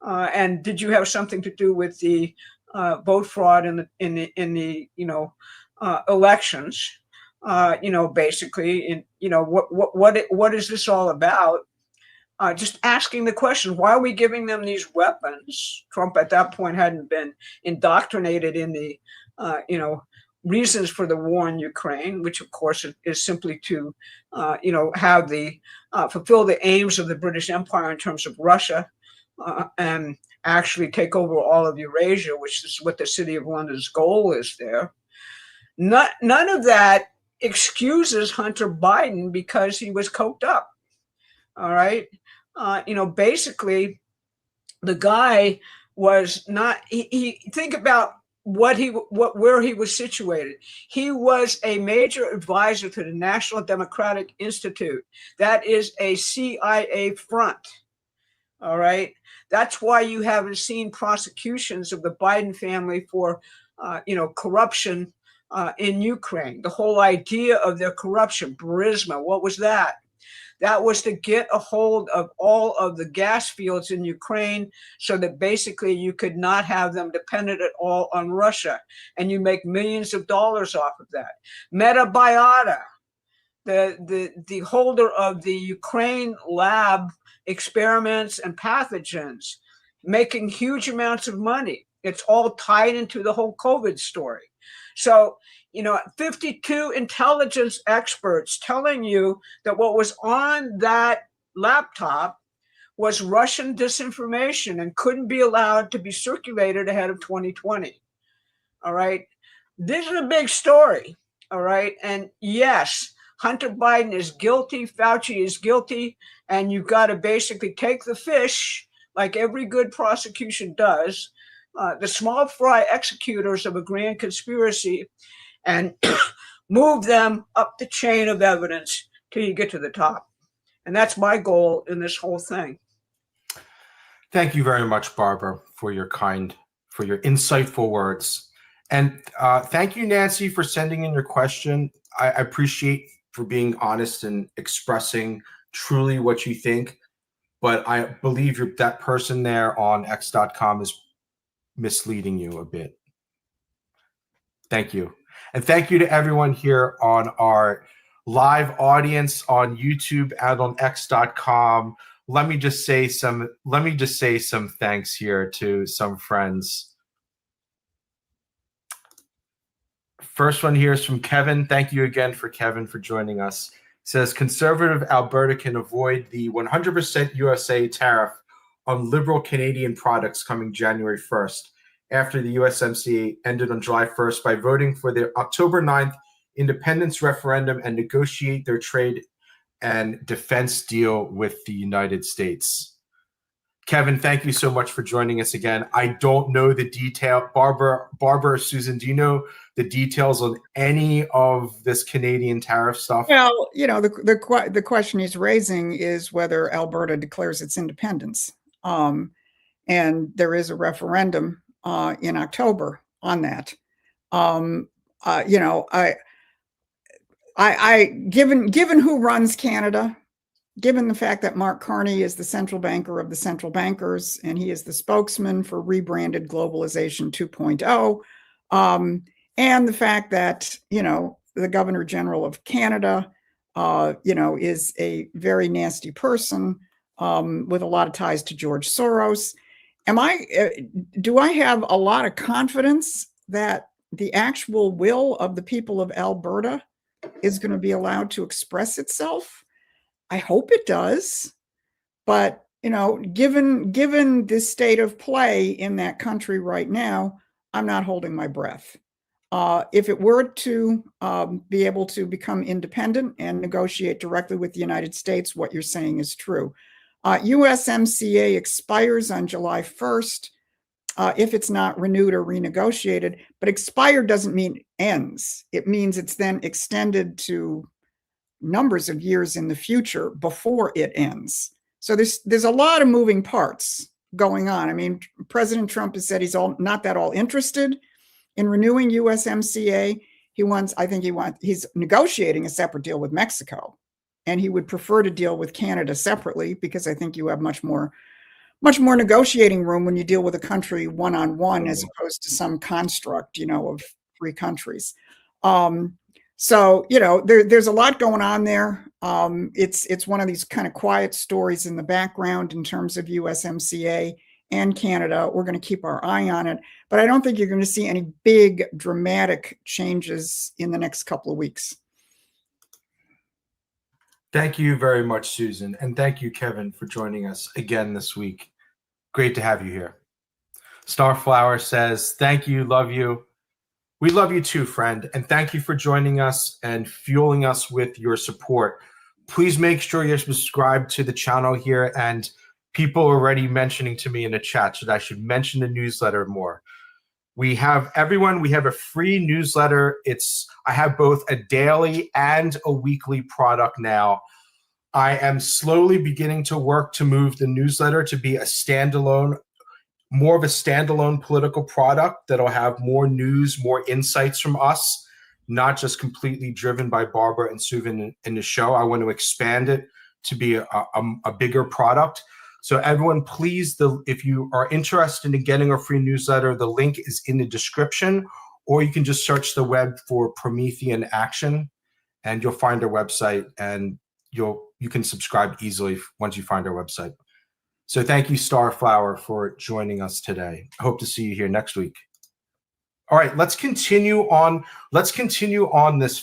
and did you have something to do with the vote fraud in the elections? Basically, what is this all about? Just asking the question, why are we giving them these weapons? Trump at that point hadn't been indoctrinated in the, reasons for the war in Ukraine, which of course is simply to, have fulfill the aims of the British Empire in terms of Russia, and actually take over all of Eurasia, which is what the City of London's goal is there. None of that excuses Hunter Biden because he was coked up. All right. Basically, the guy was not, he think about where he was situated. He was a major advisor to the National Democratic Institute. That is a CIA front. All right. That's why you haven't seen prosecutions of the Biden family for, corruption in Ukraine. The whole idea of their corruption, Burisma, what was that? That was to get a hold of all of the gas fields in Ukraine so that basically you could not have them dependent at all on Russia. And you make millions of dollars off of that. Metabiota, the holder of the Ukraine lab experiments and pathogens, making huge amounts of money. It's all tied into the whole COVID story. So, 52 intelligence experts telling you that what was on that laptop was Russian disinformation and couldn't be allowed to be circulated ahead of 2020. All right. This is a big story. All right. And yes, Hunter Biden is guilty. Fauci is guilty. And you've got to basically take the fish, like every good prosecution does, the small fry executors of a grand conspiracy, and move them up the chain of evidence till you get to the top. And that's my goal in this whole thing. Thank you very much, Barbara, for your insightful words. And thank you, Nancy, for sending in your question. I appreciate for being honest and expressing truly what you think. But I believe that person there on x.com is misleading you a bit. Thank you. And thank you to everyone here on our live audience on YouTube and on x.com. Let me just say some thanks here to some friends. First one here is from Kevin. Thank you again for Kevin for joining us. It says conservative Alberta can avoid the 100% USA tariff on liberal Canadian products coming January 1st after the USMCA ended on July 1st by voting for their October 9th independence referendum and negotiate their trade and defense deal with the United States. Kevin, thank you so much for joining us again. I don't know the detail. Barbara or Susan, do you know the details on any of this Canadian tariff stuff? Well, the question he's raising is whether Alberta declares its independence. And there is a referendum in October on that. Given who runs Canada, given the fact that Mark Carney is the central banker of the central bankers, and he is the spokesman for rebranded Globalization 2.0, and the fact that, the Governor General of Canada, is a very nasty person with a lot of ties to George Soros. Do I have a lot of confidence that the actual will of the people of Alberta is going to be allowed to express itself? I hope it does. But, given this state of play in that country right now, I'm not holding my breath. If it were to be able to become independent and negotiate directly with the United States, what you're saying is true. USMCA expires on July 1st if it's not renewed or renegotiated. But expired doesn't mean ends. It means it's then extended to numbers of years in the future before it ends. So there's a lot of moving parts going on. I mean, President Trump has said he's not that all interested in renewing USMCA. He's negotiating a separate deal with Mexico, and he would prefer to deal with Canada separately because I think you have much more negotiating room when you deal with a country one-on-one as opposed to some construct, of three countries. So, there's a lot going on there. It's one of these kind of quiet stories in the background in terms of USMCA and Canada. We're going to keep our eye on it, but I don't think you're going to see any big dramatic changes in the next couple of weeks. Thank you very much, Susan. And thank you, Kevin, for joining us again this week. Great to have you here. Starflower says, thank you, love you. We love you too, friend. And thank you for joining us and fueling us with your support. Please make sure you're subscribed to the channel here. And people are already mentioning to me in the chat that I should mention the newsletter more. We have a free newsletter. I have both a daily and a weekly product now. I am slowly beginning to work to move the newsletter to be more of a standalone political product that'll have more news, more insights from us, not just completely driven by Barbara and Susan in the show. I want to expand it to be a bigger product. So everyone, please, if you are interested in getting a free newsletter, the link is in the description, or you can just search the web for Prometheian Action, and you'll find our website, and you can subscribe easily once you find our website. So thank you, Starflower, for joining us today. I hope to see you here next week. All right, let's continue on this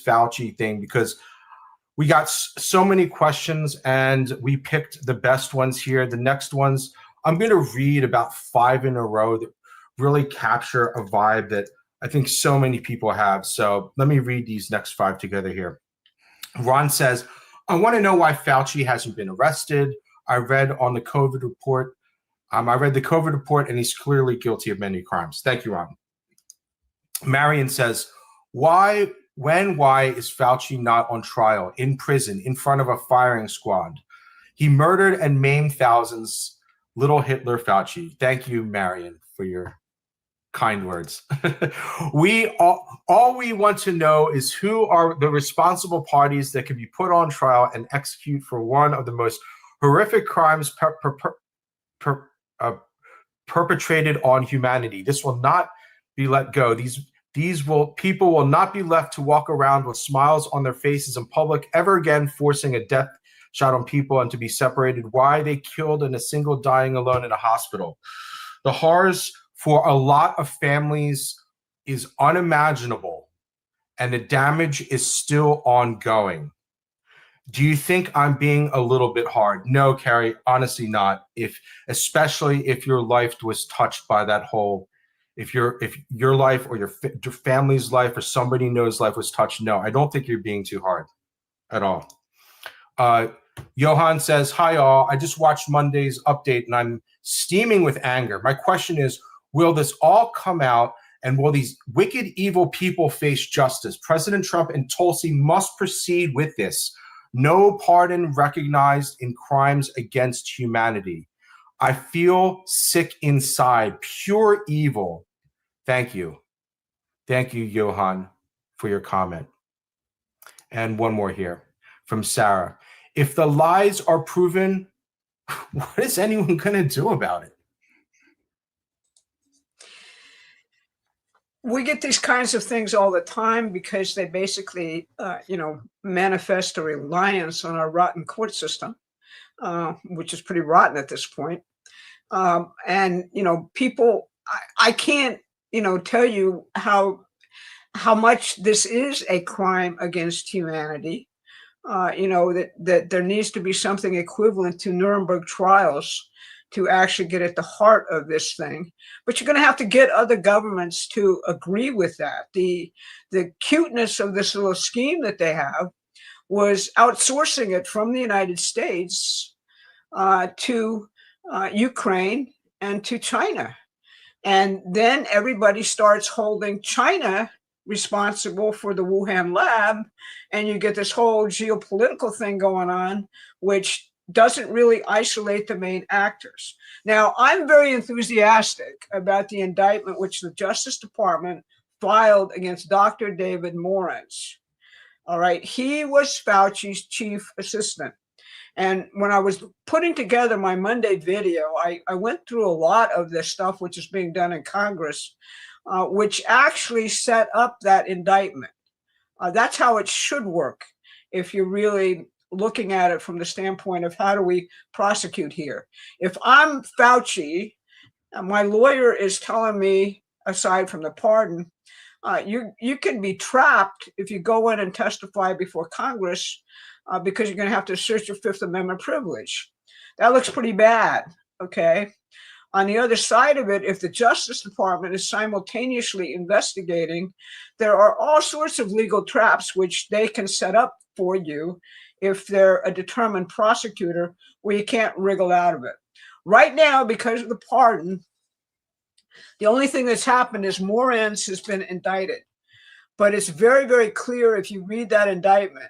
Fauci thing, because we got so many questions and we picked the best ones here. The next ones, I'm going to read about 5 in a row that really capture a vibe that I think so many people have. So let me read these next 5 together here. Ron says, I want to know why Fauci hasn't been arrested. I read the COVID report, and he's clearly guilty of many crimes. Thank you, Ron. Marion says, why why is Fauci not on trial, in prison, in front of a firing squad? He murdered and maimed thousands. Little Hitler Fauci. Thank you, Marion, for your kind words. All we want to know is who are the responsible parties that can be put on trial and execute for one of the most horrific crimes perpetrated on humanity. This will not be let go. People will not be left to walk around with smiles on their faces in public ever again, forcing a death shot on people and to be separated. Why they killed and a single dying alone in a hospital. The horrors for a lot of families is unimaginable, and the damage is still ongoing. Do you think I'm being a little bit hard? No, Carrie, honestly not. Especially if your life was touched by that whole, if your life or your family's life or somebody knows life was touched. No, I don't think you're being too hard at all. Johan says, hi all, I just watched Monday's update and I'm steaming with anger. My question is, will this all come out and will these wicked, evil people face justice? President Trump and Tulsi must proceed with this. No pardon recognized in crimes against humanity. I feel sick inside, pure evil. Thank you. Thank you, Johan, for your comment. And one more here from Sarah. If the lies are proven, what is anyone going to do about it? We get these kinds of things all the time because they basically, manifest a reliance on our rotten court system, which is pretty rotten at this point. People, I can't, tell you how much this is a crime against humanity. That there needs to be something equivalent to Nuremberg trials to actually get at the heart of this thing. But you're going to have to get other governments to agree with that. The cuteness of this little scheme that they have was outsourcing it from the United States to Ukraine and to China. And then everybody starts holding China responsible for the Wuhan lab, and you get this whole geopolitical thing going on, which doesn't really isolate the main actors. Now, I'm very enthusiastic about the indictment which the Justice Department filed against Dr. David Morens. All right, he was Fauci's chief assistant. And when I was putting together my Monday video, I went through a lot of this stuff which is being done in Congress, which actually set up that indictment. That's how it should work if you're really looking at it from the standpoint of how do we prosecute here. If I'm Fauci, my lawyer is telling me, aside from the pardon, you can be trapped if you go in and testify before Congress because you're going to have to assert your Fifth Amendment privilege. That looks pretty bad, okay? On the other side of it, if the Justice Department is simultaneously investigating, there are all sorts of legal traps which they can set up for you if they're a determined prosecutor where you can't wriggle out of it. Right now, because of the pardon, the only thing that's happened is Morens has been indicted. But it's very, very clear if you read that indictment,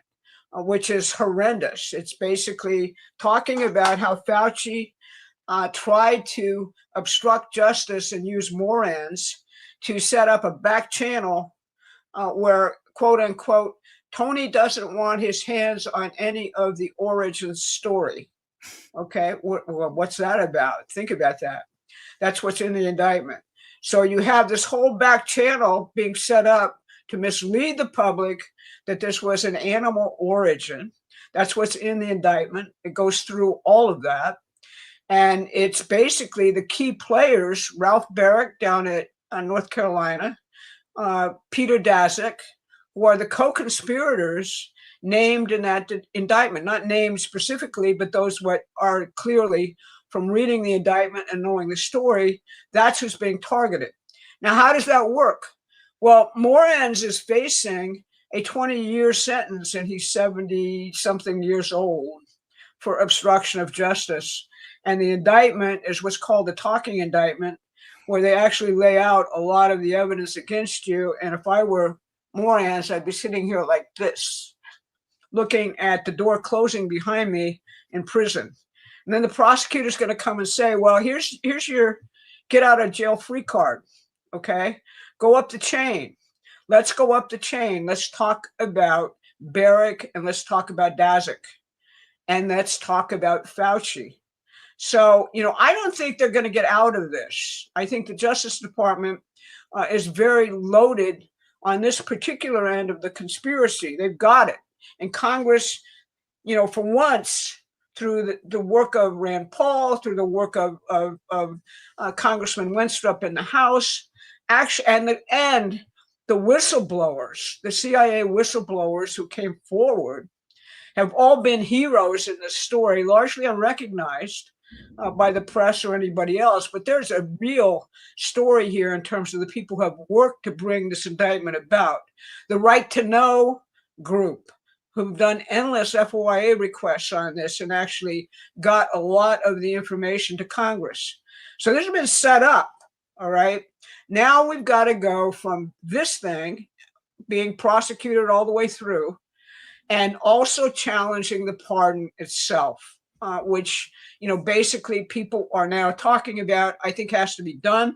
which is horrendous. It's basically talking about how Fauci tried to obstruct justice and use Morens to set up a back channel where, quote unquote, Tony doesn't want his hands on any of the origin story. Okay, what's that about? Think about that. That's what's in the indictment. So you have this whole back channel being set up to mislead the public that this was an animal origin. That's what's in the indictment. It goes through all of that. And it's basically the key players, Ralph Barrick down at North Carolina, Peter Daszak, who are the co-conspirators named in that indictment, not named specifically, but those what are clearly from reading the indictment and knowing the story, that's who's being targeted. Now, how does that work? Well, Morens is facing a 20-year sentence and he's 70-something years old for obstruction of justice. And the indictment is what's called a talking indictment, where they actually lay out a lot of the evidence against you. And if I were morons, I'd be sitting here like this, looking at the door closing behind me in prison. And then the prosecutor's going to come and say, well, here's your get out of jail free card. Okay, go up the chain. Let's go up the chain. Let's talk about Barrick, and let's talk about Daszak, and let's talk about Fauci. So, I don't think they're going to get out of this. I think the Justice Department is very loaded on this particular end of the conspiracy. They've got it. And Congress, for once, through the work of Rand Paul, through the work of Congressman Wenstrup in the House, actually, and the whistleblowers, the CIA whistleblowers who came forward, have all been heroes in this story, largely unrecognized by the press or anybody else. But there's a real story here in terms of the people who have worked to bring this indictment about. The Right to Know group, who've done endless FOIA requests on this and actually got a lot of the information to Congress. So this has been set up, all right? Now we've got to go from this thing being prosecuted all the way through and also challenging the pardon itself, which, basically people are now talking about, I think has to be done.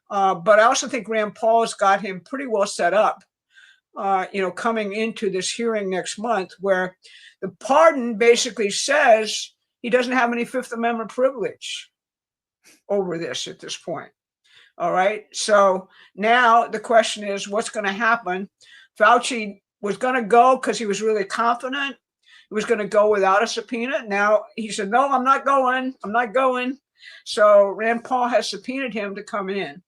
But I also think Rand Paul has got him pretty well set up, coming into this hearing next month, where the pardon basically says he doesn't have any Fifth Amendment privilege over this at this point. All right. So now the question is, what's going to happen? Fauci was going to go because he was really confident. He was going to go without a subpoena. Now he said, no, I'm not going. I'm not going. So Rand Paul has subpoenaed him to come in.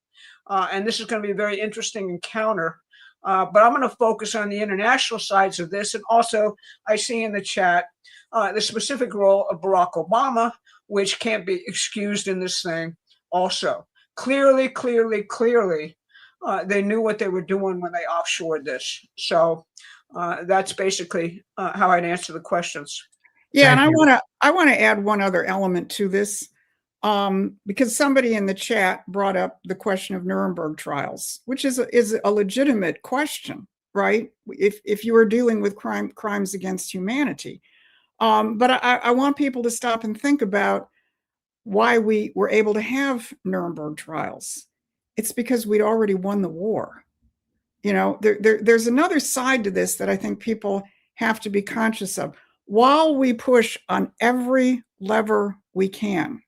And this is going to be a very interesting encounter. But I'm going to focus on the international sides of this. And also, I see in the chat the specific role of Barack Obama, which can't be excused in this thing also. Clearly, they knew what they were doing when they offshored this. So that's basically how I'd answer the questions. Yeah, and I want to add one other element to this, because somebody in the chat brought up the question of Nuremberg trials, which is a legitimate question, right? If you are dealing with crimes against humanity, but I want people to stop and think about why we were able to have Nuremberg trials. It's because we'd already won the war. There's another side to this that I think people have to be conscious of. While we push on every lever we can,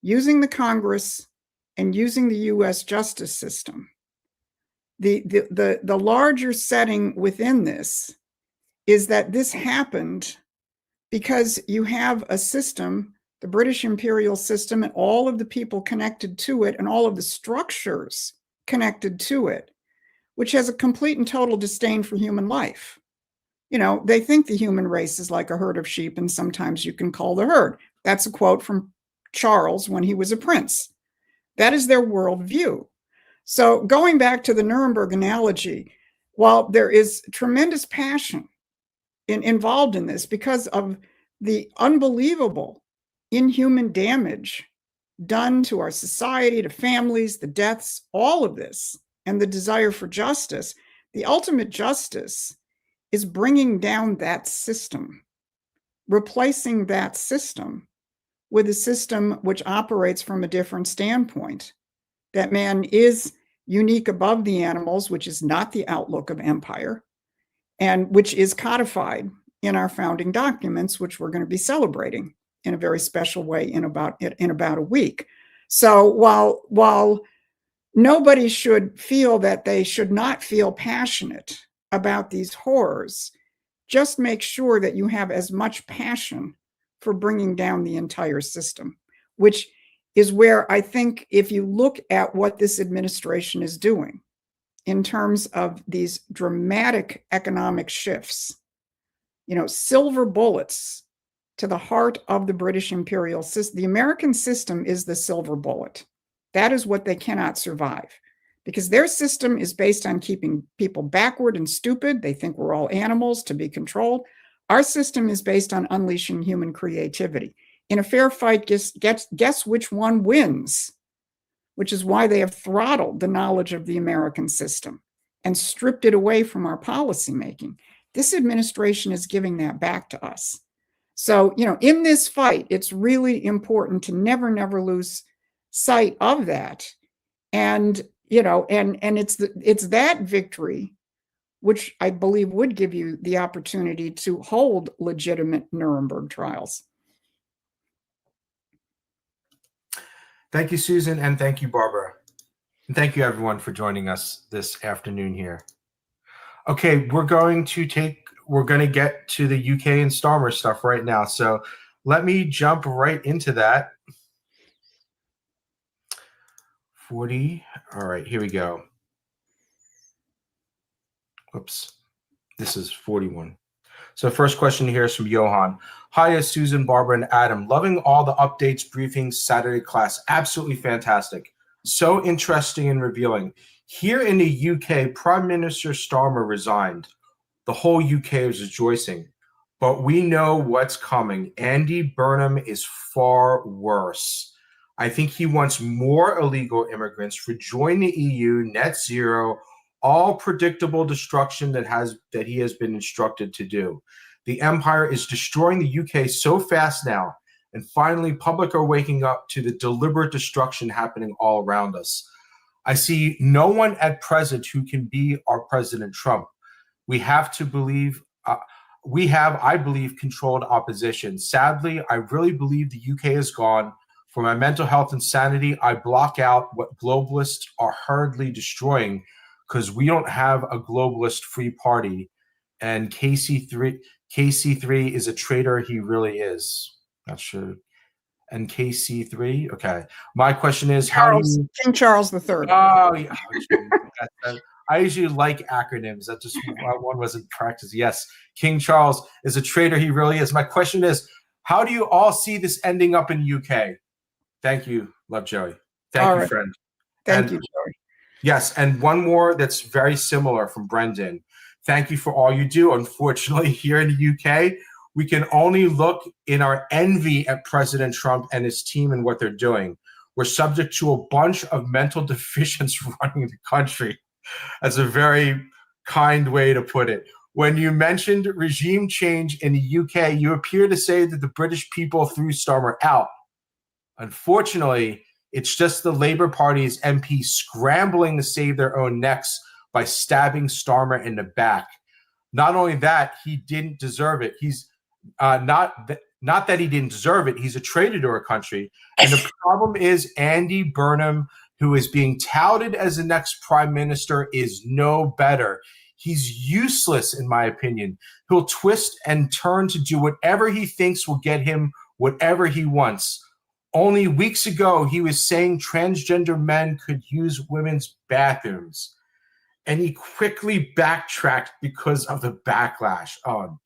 using the Congress and using the U.S. justice system, the larger setting within this is that this happened because you have a system, the British imperial system, and all of the people connected to it and all of the structures connected to it, which has a complete and total disdain for human life. They think the human race is like a herd of sheep, and sometimes you can cull the herd. That's a quote from Charles when he was a prince. That is their worldview. So going back to the Nuremberg analogy, while there is tremendous passion involved in this because of the unbelievable inhuman damage done to our society, to families, the deaths, all of this, and the desire for justice, the ultimate justice is bringing down that system, replacing that system with a system which operates from a different standpoint, that man is unique above the animals, which is not the outlook of empire, and which is codified in our founding documents, which we're going to be celebrating in a very special way in about a week. So while nobody should feel that they should not feel passionate about these horrors, just make sure that you have as much passion for bringing down the entire system, which is where I think if you look at what this administration is doing in terms of these dramatic economic shifts, silver bullets to the heart of the British imperial system. The American system is the silver bullet. That is what they cannot survive, because their system is based on keeping people backward and stupid. They think we're all animals to be controlled. Our system is based on unleashing human creativity. In a fair fight, guess which one wins, which is why they have throttled the knowledge of the American system. and stripped it away from our policymaking. This administration is giving that back to us. So, in this fight, it's really important to never lose sight of that. And, and it's that victory which I believe would give you the opportunity to hold legitimate Nuremberg trials. Thank you, Susan, and thank you, Barbara. And thank you, everyone, for joining us this afternoon here. Okay, we're going to get to the UK and Starmer stuff right now. So let me jump right into that. 40. All right, here we go. Oops. This is 41. So first question here is from Johan. Hiya, Susan, Barbara, and Adam. Loving all the updates, briefings, Saturday class. Absolutely fantastic. So interesting and revealing. Here in the UK, Prime Minister Starmer resigned. The whole UK is rejoicing. But we know what's coming. Andy Burnham is far worse. I think he wants more illegal immigrants, rejoin the EU, net zero, all predictable destruction that he has been instructed to do. The empire is destroying the UK so fast now, and finally public are waking up to the deliberate destruction happening all around us. I see no one at present who can be our President Trump. We have to believe, I believe, controlled opposition. Sadly, I really believe the UK is gone. For my mental health and sanity, I block out what globalists are hurriedly destroying, because we don't have a globalist free party, and KC3 is a traitor. He really is. Not sure. And KC3. Okay. My question is, King Charles III. Oh, yeah. I usually like acronyms. That just one wasn't practiced. Yes, King Charles is a traitor. He really is. My question is, how do you all see this ending up in UK? Thank you. Love, Joey. Thank you, friend. Thank you, Joey. Yes, and one more that's very similar from Brendan. Thank you for all you do. Unfortunately, here in the UK, we can only look in our envy at President Trump and his team and what they're doing. We're subject to a bunch of mental deficients running the country. That's a very kind way to put it. When you mentioned regime change in the UK, you appear to say that the British people threw Starmer out. Unfortunately, it's just the Labour Party's MP scrambling to save their own necks by stabbing Starmer in the back. Not only that, he didn't deserve it. He's not that he didn't deserve it. He's a traitor to our country. And the problem is Andy Burnham, who is being touted as the next prime minister, is no better. He's useless, in my opinion. He'll twist and turn to do whatever he thinks will get him whatever he wants. Only weeks ago, he was saying transgender men could use women's bathrooms. And he quickly backtracked because of the backlash. Oh,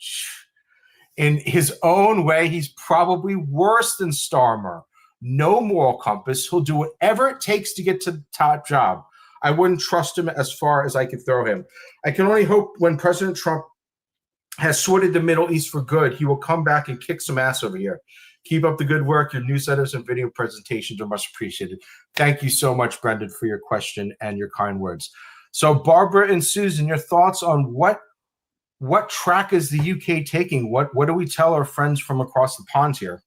in his own way, he's probably worse than Starmer. No moral compass. He'll do whatever it takes to get to the top job. I wouldn't trust him as far as I could throw him. I can only hope when President Trump has sorted the Middle East for good, he will come back and kick some ass over here. Keep up the good work. Your newsletters and video presentations are much appreciated. Thank you so much, Brendan, for your question and your kind words. So Barbara and Susan, your thoughts on what track is the UK taking? What do we tell our friends from across the pond here?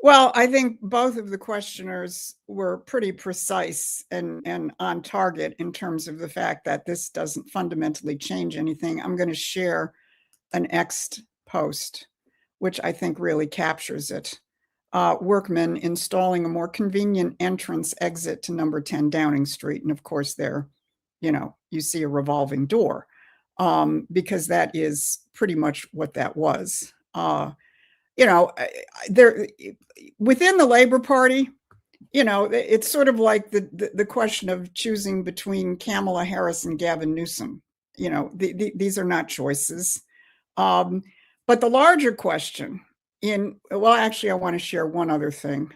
Well, I think both of the questioners were pretty precise and on target in terms of the fact that this doesn't fundamentally change anything. I'm going to share an X post, which I think really captures it. Workmen installing a more convenient entrance exit to number 10 Downing Street. And of course, there, you see a revolving door, because that is pretty much what that was. There within the Labour Party, it's sort of like the question of choosing between Kamala Harris and Gavin Newsom. These are not choices. But the larger question actually, I want to share one other thing,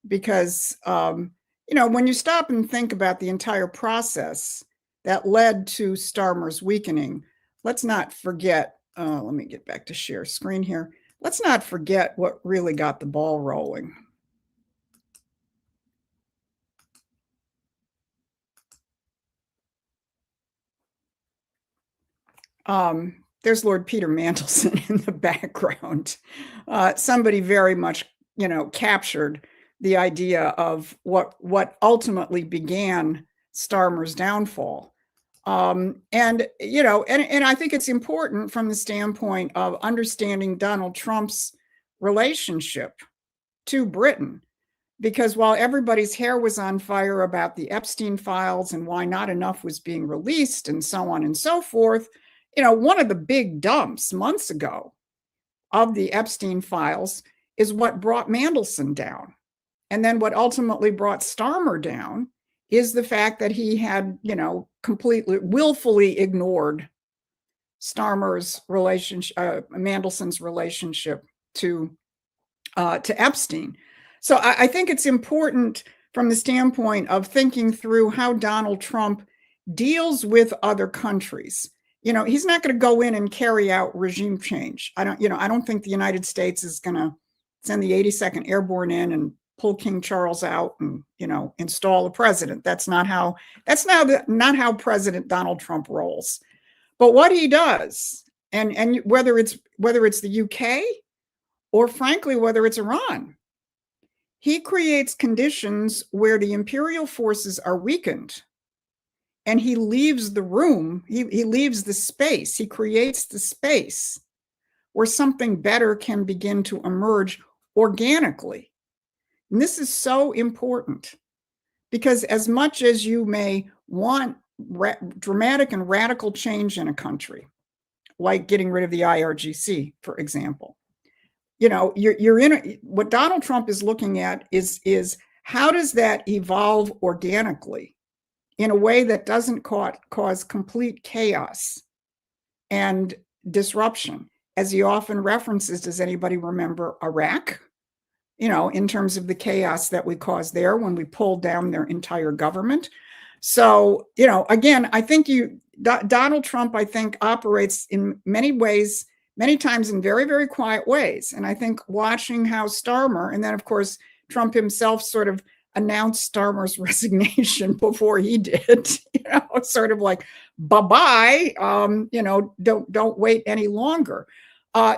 because, when you stop and think about the entire process that led to Starmer's weakening, let's not forget, let me get back to share screen here. Let's not forget what really got the ball rolling. There's Lord Peter Mandelson in the background. Somebody very much, captured the idea of what ultimately began Starmer's downfall. And I think it's important from the standpoint of understanding Donald Trump's relationship to Britain, because while everybody's hair was on fire about the Epstein files and why not enough was being released and so on and so forth, one of the big dumps months ago of the Epstein files is what brought Mandelson down. And then what ultimately brought Starmer down is the fact that he had, completely willfully ignored Starmer's relationship, Mandelson's relationship to Epstein. So I think it's important from the standpoint of thinking through how Donald Trump deals with other countries. He's not going to go in and carry out regime change. I don't think the United States is going to send the 82nd Airborne in and pull King Charles out and, install a president. That's not how President Donald Trump rolls. But what he does, and whether it's the UK or frankly, whether it's Iran, he creates conditions where the imperial forces are weakened and he leaves the room, he leaves the space, he creates the space where something better can begin to emerge organically. And this is so important because as much as you may want dramatic and radical change in a country, like getting rid of the IRGC, for example, you're in what Donald Trump is looking at is how does that evolve organically in a way that doesn't cause complete chaos and disruption. As he often references, does anybody remember Iraq? In terms of the chaos that we caused there when we pulled down their entire government. So, again, I think Donald Trump, I think, operates in many ways, many times in very, very quiet ways. And I think watching how Starmer, and then of course, Trump himself sort of announced Starmer's resignation before he did, sort of like, bye-bye, don't wait any longer.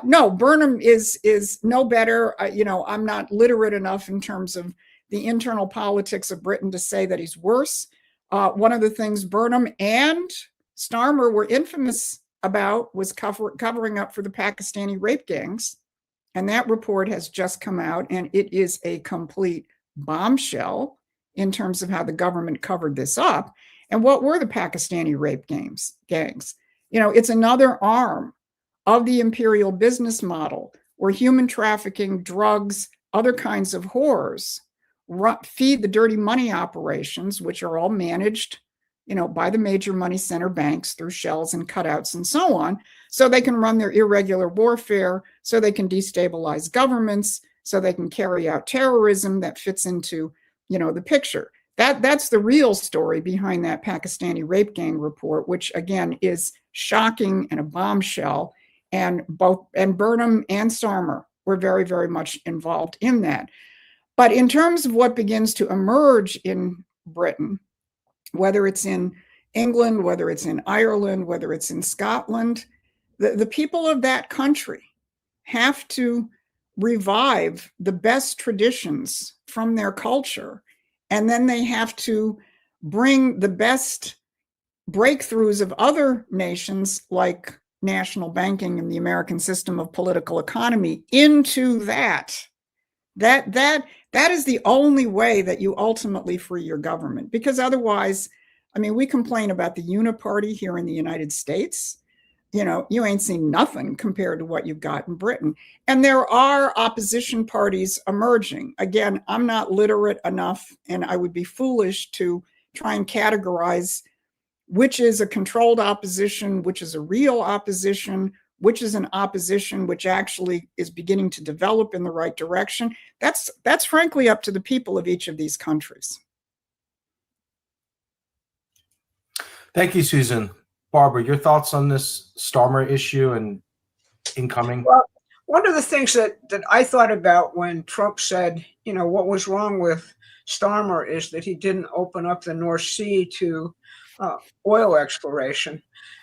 No, Burnham is no better. I'm not literate enough in terms of the internal politics of Britain to say that he's worse. One of the things Burnham and Starmer were infamous about was covering up for the Pakistani rape gangs. And that report has just come out, and it is a complete bombshell in terms of how the government covered this up. And what were the Pakistani rape gangs? It's another arm of the imperial business model where human trafficking, drugs, other kinds of horrors feed the dirty money operations, which are all managed, by the major money center banks through shells and cutouts and so on, so they can run their irregular warfare, so they can destabilize governments, so they can carry out terrorism that fits into, the picture. That's the real story behind that Pakistani rape gang report, which again is shocking and a bombshell. And Burnham and Starmer were very, very much involved in that. But in terms of what begins to emerge in Britain, whether it's in England, whether it's in Ireland, whether it's in Scotland, the people of that country have to revive the best traditions from their culture. And then they have to bring the best breakthroughs of other nations like national banking and the American system of political economy into that. That is the only way that you ultimately free your government, because otherwise, we complain about the uniparty here in the United States. You ain't seen nothing compared to what you've got in Britain. And there are opposition parties emerging. Again, I'm not literate enough, and I would be foolish to try and categorize which is a controlled opposition, which is a real opposition, which is an opposition which actually is beginning to develop in the right direction. That's frankly up to the people of each of these countries. Thank you, Susan. Barbara, your thoughts on this Starmer issue and incoming? Well, one of the things that I thought about when Trump said, what was wrong with Starmer is that he didn't open up the North Sea to oil exploration.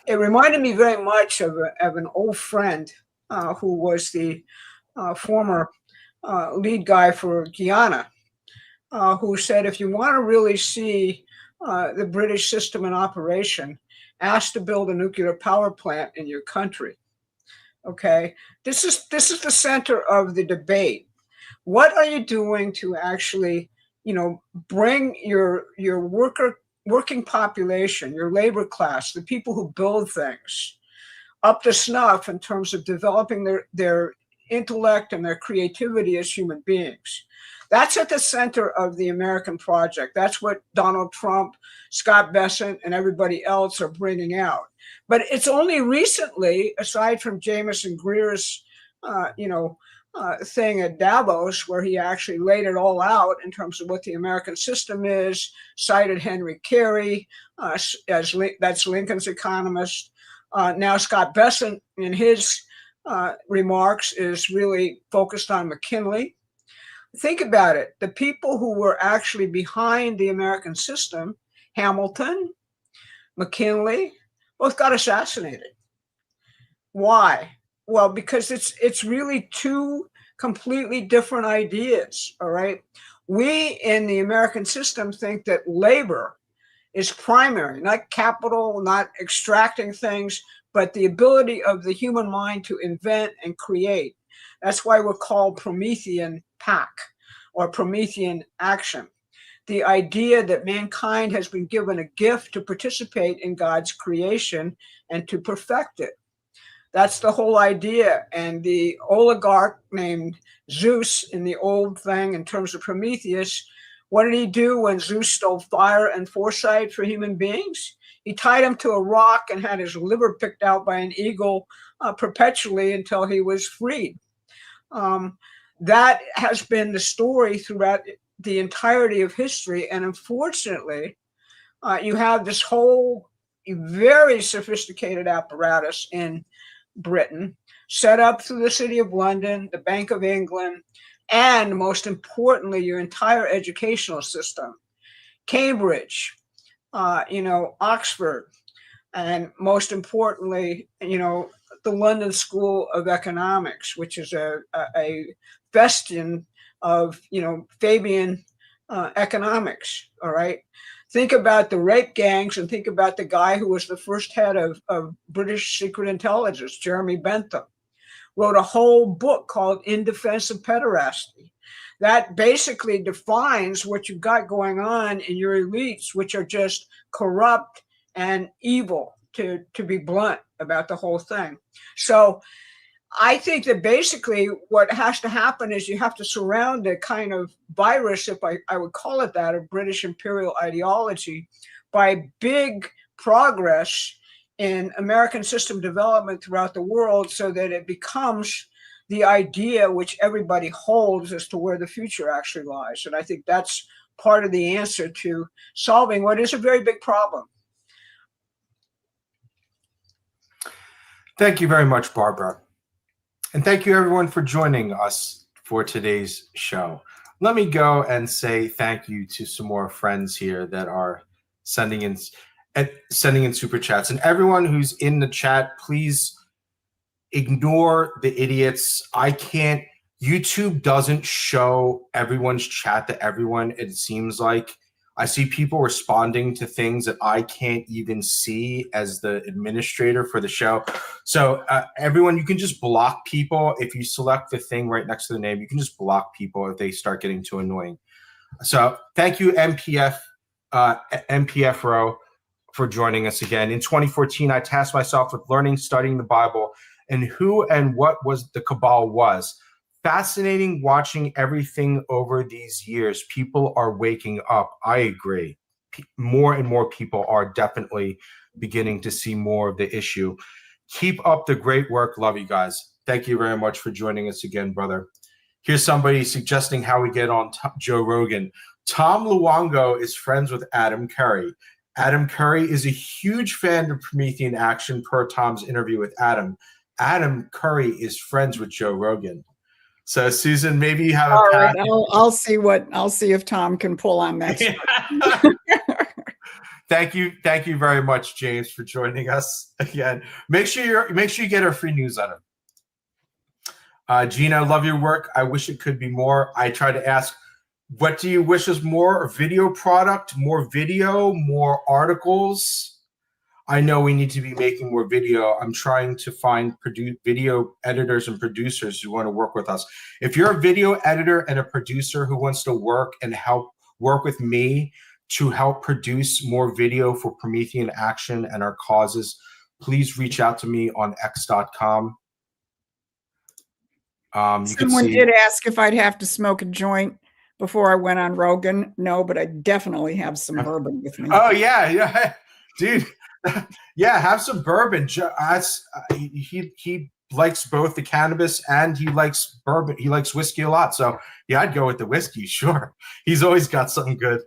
It reminded me very much of an old friend who was the former lead guy for Guyana, who said, if you want to really see the British system in operation, ask to build a nuclear power plant in your country. Okay, this is the center of the debate. What are you doing to actually, bring your working population, your labor class, the people who build things, up to snuff in terms of developing their intellect and their creativity as human beings? That's at the center of the American project. That's what Donald Trump, Scott Bessent, and everybody else are bringing out. But it's only recently, aside from Jameson Greer's, thing at Davos, where he actually laid it all out in terms of what the American system is, cited Henry Carey, that's Lincoln's economist. Now Scott Bessent, in his remarks, is really focused on McKinley. Think about it. The people who were actually behind the American system, Hamilton, McKinley, both got assassinated. Why? Well, because it's really two completely different ideas, all right? We in the American system think that labor is primary, not capital, not extracting things, but the ability of the human mind to invent and create. That's why we're called Prometheian pack or Prometheian action. The idea that mankind has been given a gift to participate in God's creation and to perfect it. That's the whole idea. And the oligarch named Zeus in the old thing, in terms of Prometheus, what did he do when Zeus stole fire and foresight for human beings? He tied him to a rock and had his liver picked out by an eagle perpetually until he was freed. That has been the story throughout the entirety of history. And unfortunately, you have this whole very sophisticated apparatus in Britain, set up through the City of London, the Bank of England, and most importantly, your entire educational system, Cambridge, Oxford, and most importantly, the London School of Economics, which is a bastion of, Fabian economics, all right? Think about the rape gangs and think about the guy who was the first head of British secret intelligence, Jeremy Bentham, wrote a whole book called In Defense of Pederasty. That basically defines what you've got going on in your elites, which are just corrupt and evil, to be blunt about the whole thing. So I think that basically what has to happen is you have to surround a kind of virus, if I would call it that, of British imperial ideology, by big progress in American system development throughout the world, so that it becomes the idea which everybody holds as to where the future actually lies. And I think that's part of the answer to solving what is a very big problem. Thank you very much, Barbara. And thank you, everyone, for joining us for today's show. Let me go and say thank you to some more friends here that are sending in super chats. And everyone who's in the chat, please ignore the idiots. YouTube doesn't show everyone's chat to everyone, it seems like. I see people responding to things that I can't even see as the administrator for the show. So everyone, you can just block people. If you select the thing right next to the name, you can just block people if they start getting too annoying. So thank you, MPF Row, for joining us again. In 2014, I tasked myself with learning, studying the Bible, and who and what was the cabal was. Fascinating watching everything over these years. People are waking up. I agree. More and more people are definitely beginning to see more of the issue. Keep up the great work. Love you guys. Thank you very much for joining us again, brother. Here's somebody suggesting how we get on Joe Rogan. Tom Luongo is friends with Adam Curry. Adam Curry is a huge fan of Promethean action per Tom's interview with Adam. Adam Curry is friends with Joe Rogan. So Susan, maybe you have all right. I'll see if Tom can pull on that. Thank you very much, James, for joining us again. Make sure you get our free newsletter. Gina, love your work. I wish it could be more. I try to ask, what do you wish is more? A video product, more video, more articles? I know we need to be making more video. I'm trying to find video editors and producers who want to work with us. If you're a video editor and a producer who wants to work and help work with me to help produce more video for Promethean Action and our causes, please reach out to me on x.com. Someone did ask if I'd have to smoke a joint before I went on Rogan. No, but I definitely have some bourbon with me. Oh, yeah. Dude. Yeah, have some bourbon. He likes both the cannabis and he likes bourbon. He likes whiskey a lot. So yeah, I'd go with the whiskey. Sure. He's always got something good.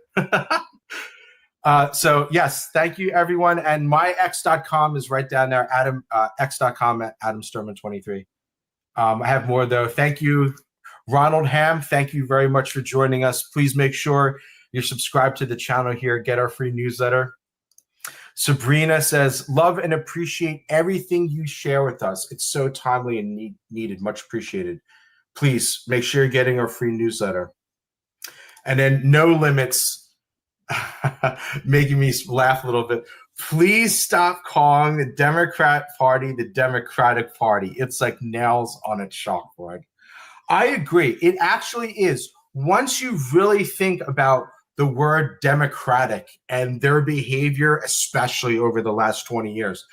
So yes, thank you everyone. And my x.com is right down there. x.com at adamsturman23. I have more though. Thank you, Ronald Ham. Thank you very much for joining us. Please make sure you're subscribed to the channel here. Get our free newsletter. Sabrina says, love and appreciate everything you share with us. It's so timely and needed. Much appreciated. Please make sure you're getting our free newsletter. And then No Limits, making me laugh a little bit. Please stop calling the Democrat Party the Democratic Party. It's like nails on a chalkboard. I agree. It actually is. Once you really think about the word democratic and their behavior, especially over the last 20 years,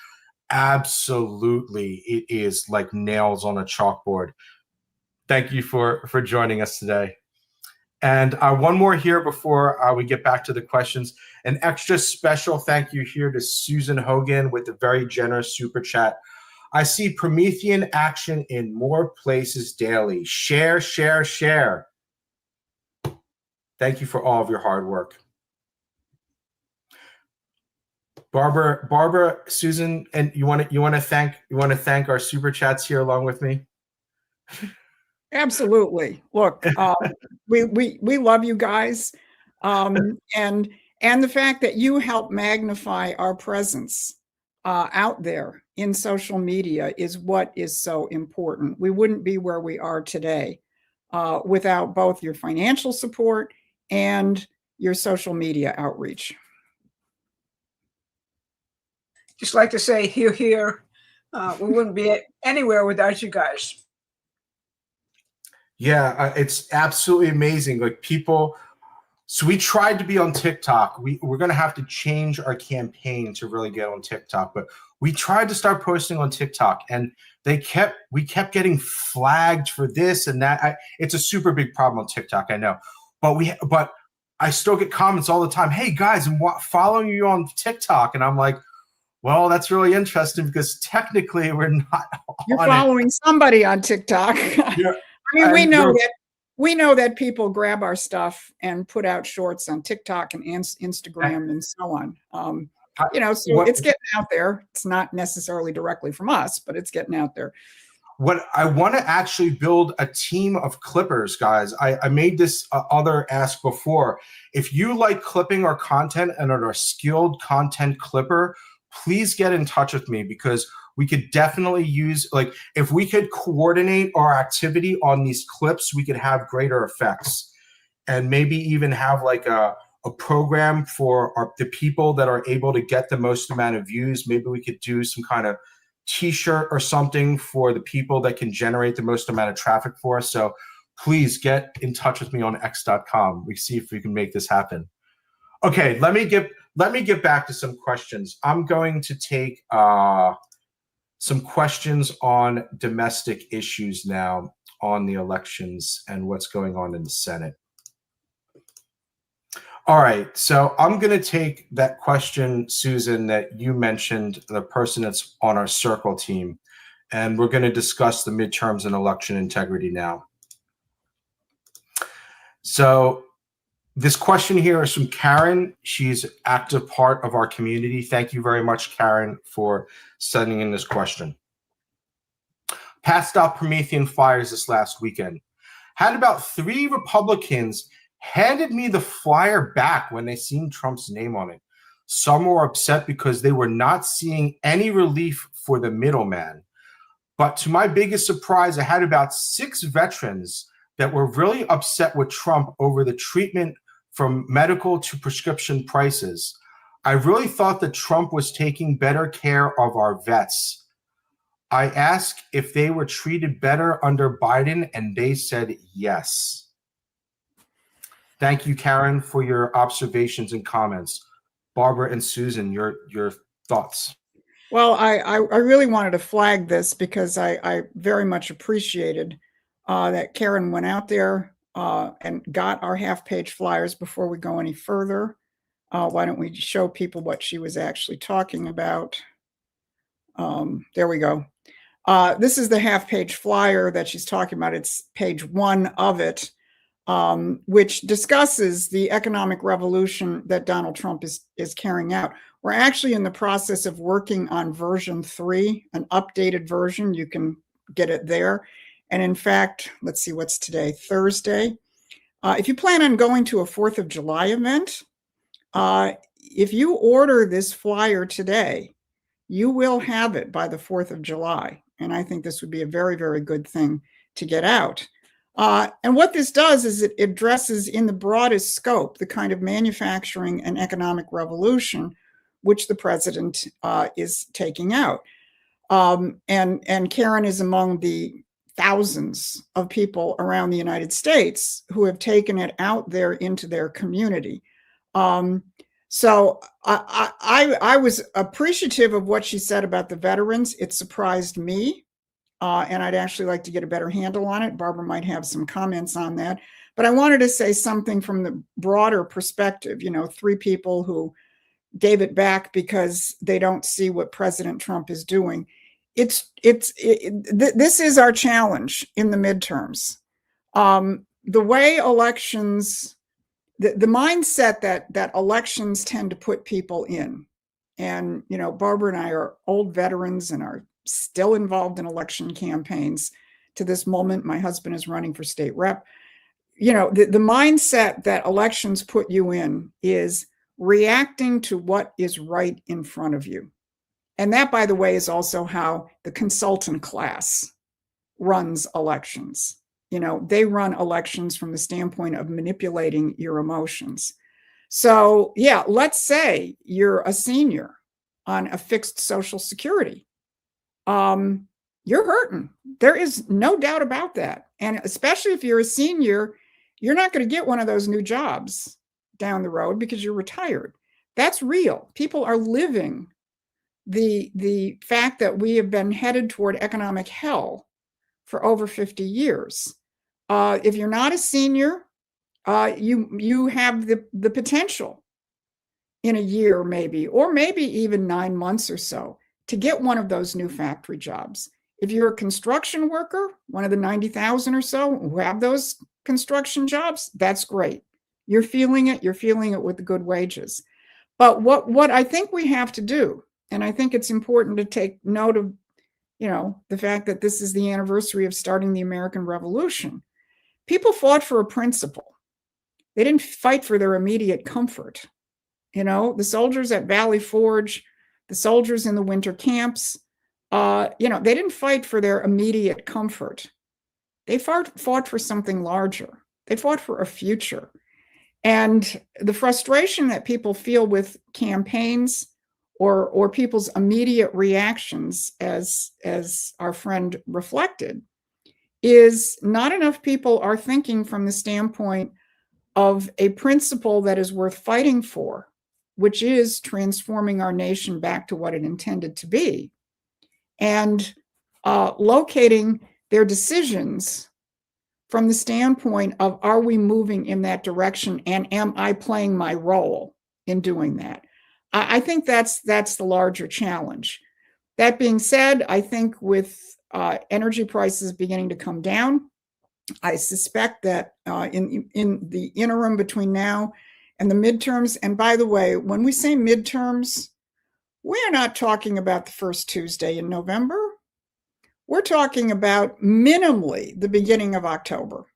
absolutely, it is like nails on a chalkboard. Thank you for joining us today. And one more here before we get back to the questions. An extra special thank you here to Susan Hogan with a very generous super chat. I see Promethean Action in more places daily. Share, share, share. Thank you for all of your hard work. Barbara, Susan, and you want to thank our super chats here along with me? Absolutely. Look, we love you guys, and the fact that you help magnify our presence out there in social media is what is so important. We wouldn't be where we are today without both your financial support and your social media outreach. Just like to say, hear, hear. We wouldn't be anywhere without you guys. Yeah, it's absolutely amazing. Like people, so we tried to be on TikTok. We're going to have to change our campaign to really get on TikTok, but we tried to start posting on TikTok and we kept getting flagged for this and that. It's a super big problem on TikTok, I know. But I still get comments all the time. Hey guys, I'm following you on TikTok. And I'm like, well, that's really interesting because technically we're not. You're following somebody on TikTok. Yeah. I mean, we know that people grab our stuff and put out shorts on TikTok and Instagram and so on. So it's getting out there. It's not necessarily directly from us, but it's getting out there. What I want to actually build a team of clippers, guys. I made this other ask before. If you like clipping our content and are a skilled content clipper, please get in touch with me because we could definitely use, like, if we could coordinate our activity on these clips, we could have greater effects and maybe even have like a program for the people that are able to get the most amount of views. Maybe we could do some kind of t-shirt or something for the people that can generate the most amount of traffic for us. So please get in touch with me on x.com. We see if we can make this happen. Okay, let me get back to some questions. I'm going to take some questions on domestic issues now on the elections and what's going on in the Senate. All right, so I'm going to take that question, Susan, that you mentioned, the person that's on our circle team, and we're going to discuss the midterms and election integrity now. So this question here is from Karen. She's an active part of our community. Thank you very much, Karen, for sending in this question. Passed out Promethean flyers this last weekend. Had about 3 Republicans handed me the flyer back when they seen Trump's name on it. Some were upset because they were not seeing any relief for the middleman. But to my biggest surprise, I had about 6 veterans that were really upset with Trump over the treatment from medical to prescription prices. I really thought that Trump was taking better care of our vets. I asked if they were treated better under Biden, and they said yes. Thank you, Karen, for your observations and comments. Barbara and Susan, your thoughts. Well, I really wanted to flag this because I very much appreciated that Karen went out there and got our half-page flyers before we go any further. Why don't we show people what she was actually talking about? There we go. This is the half-page flyer that she's talking about. It's page 1 of it, which discusses the economic revolution that Donald Trump is carrying out. We're actually in the process of working on version 3, an updated version. You can get it there. And in fact, let's see, what's today? Thursday. If you plan on going to a 4th of July event, if you order this flyer today, you will have it by the 4th of July. And I think this would be a very, very good thing to get out. And what this does is it addresses in the broadest scope the kind of manufacturing and economic revolution which the president is taking out. And Karen is among the thousands of people around the United States who have taken it out there into their community. So I was appreciative of what she said about the veterans. It surprised me, and I'd actually like to get a better handle on it. Barbara might have some comments on that. But I wanted to say something from the broader perspective, 3 people who gave it back because they don't see what President Trump is doing. This is our challenge in the midterms. The way elections, the mindset that elections tend to put people in, and Barbara and I are old veterans and are still involved in election campaigns to this moment. My husband is running for state rep. The mindset that elections put you in is reacting to what is right in front of you. And that, by the way, is also how the consultant class runs elections. They run elections from the standpoint of manipulating your emotions. So, yeah, let's say you're a senior on a fixed Social Security. You're hurting. There is no doubt about that. And especially if you're a senior, you're not going to get one of those new jobs down the road because you're retired. That's real. People are living the fact that we have been headed toward economic hell for over 50 years. If you're not a senior, you have the potential in a year maybe, or maybe even 9 months or so, to get one of those new factory jobs. If you're a construction worker, one of the 90,000 or so who have those construction jobs, that's great. You're feeling it with the good wages. But what I think we have to do, and I think it's important to take note of, the fact that this is the anniversary of starting the American Revolution. People fought for a principle. They didn't fight for their immediate comfort. The soldiers at Valley Forge, the soldiers in the winter camps, they didn't fight for their immediate comfort. They fought for something larger. They fought for a future. And the frustration that people feel with campaigns or people's immediate reactions, as our friend reflected, is not enough people are thinking from the standpoint of a principle that is worth fighting for, which is transforming our nation back to what it intended to be, and locating their decisions from the standpoint of, are we moving in that direction, and am I playing my role in doing that? I think that's the larger challenge. That being said, I think with energy prices beginning to come down, I suspect that in the interim between now and the midterms, and by the way, when we say midterms, we're not talking about the first Tuesday in November. We're talking about minimally the beginning of October,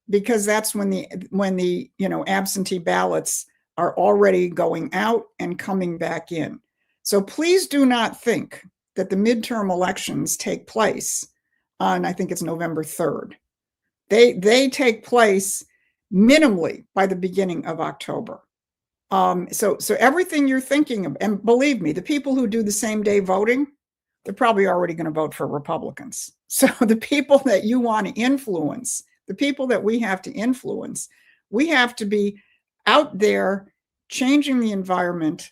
because that's when the absentee ballots are already going out and coming back in. So please do not think that the midterm elections take place on, I think it's November 3rd. They take place minimally by the beginning of October. So everything you're thinking of, and believe me, the people who do the same day voting, they're probably already going to vote for Republicans. So the people that you want to influence, the people that we have to influence, we have to be out there changing the environment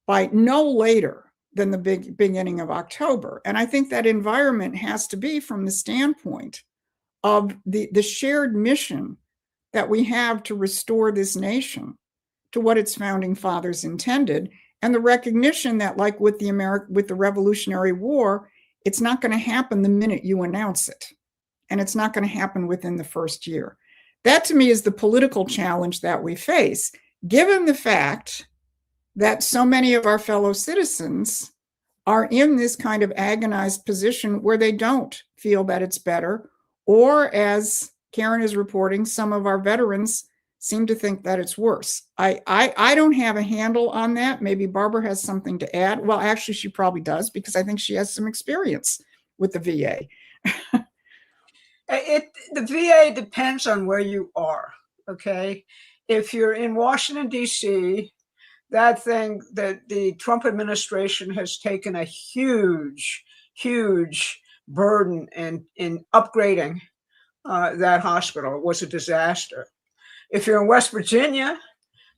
by no later than the beginning of October. And I think that environment has to be from the standpoint of the shared mission that we have to restore this nation to what its founding fathers intended, and the recognition that, like with the Revolutionary War, it's not going to happen the minute you announce it, and it's not going to happen within the first year. That, to me, is the political challenge that we face, given the fact that so many of our fellow citizens are in this kind of agonized position where they don't feel that it's better, or, as Karen is reporting, some of our veterans seem to think that it's worse. I don't have a handle on that. Maybe Barbara has something to add. Well, actually, she probably does, because I think she has some experience with the VA. The VA depends on where you are, okay? If you're in Washington, D.C., that the Trump administration has taken a huge, huge burden in upgrading that hospital. It was a disaster. If you're in West Virginia,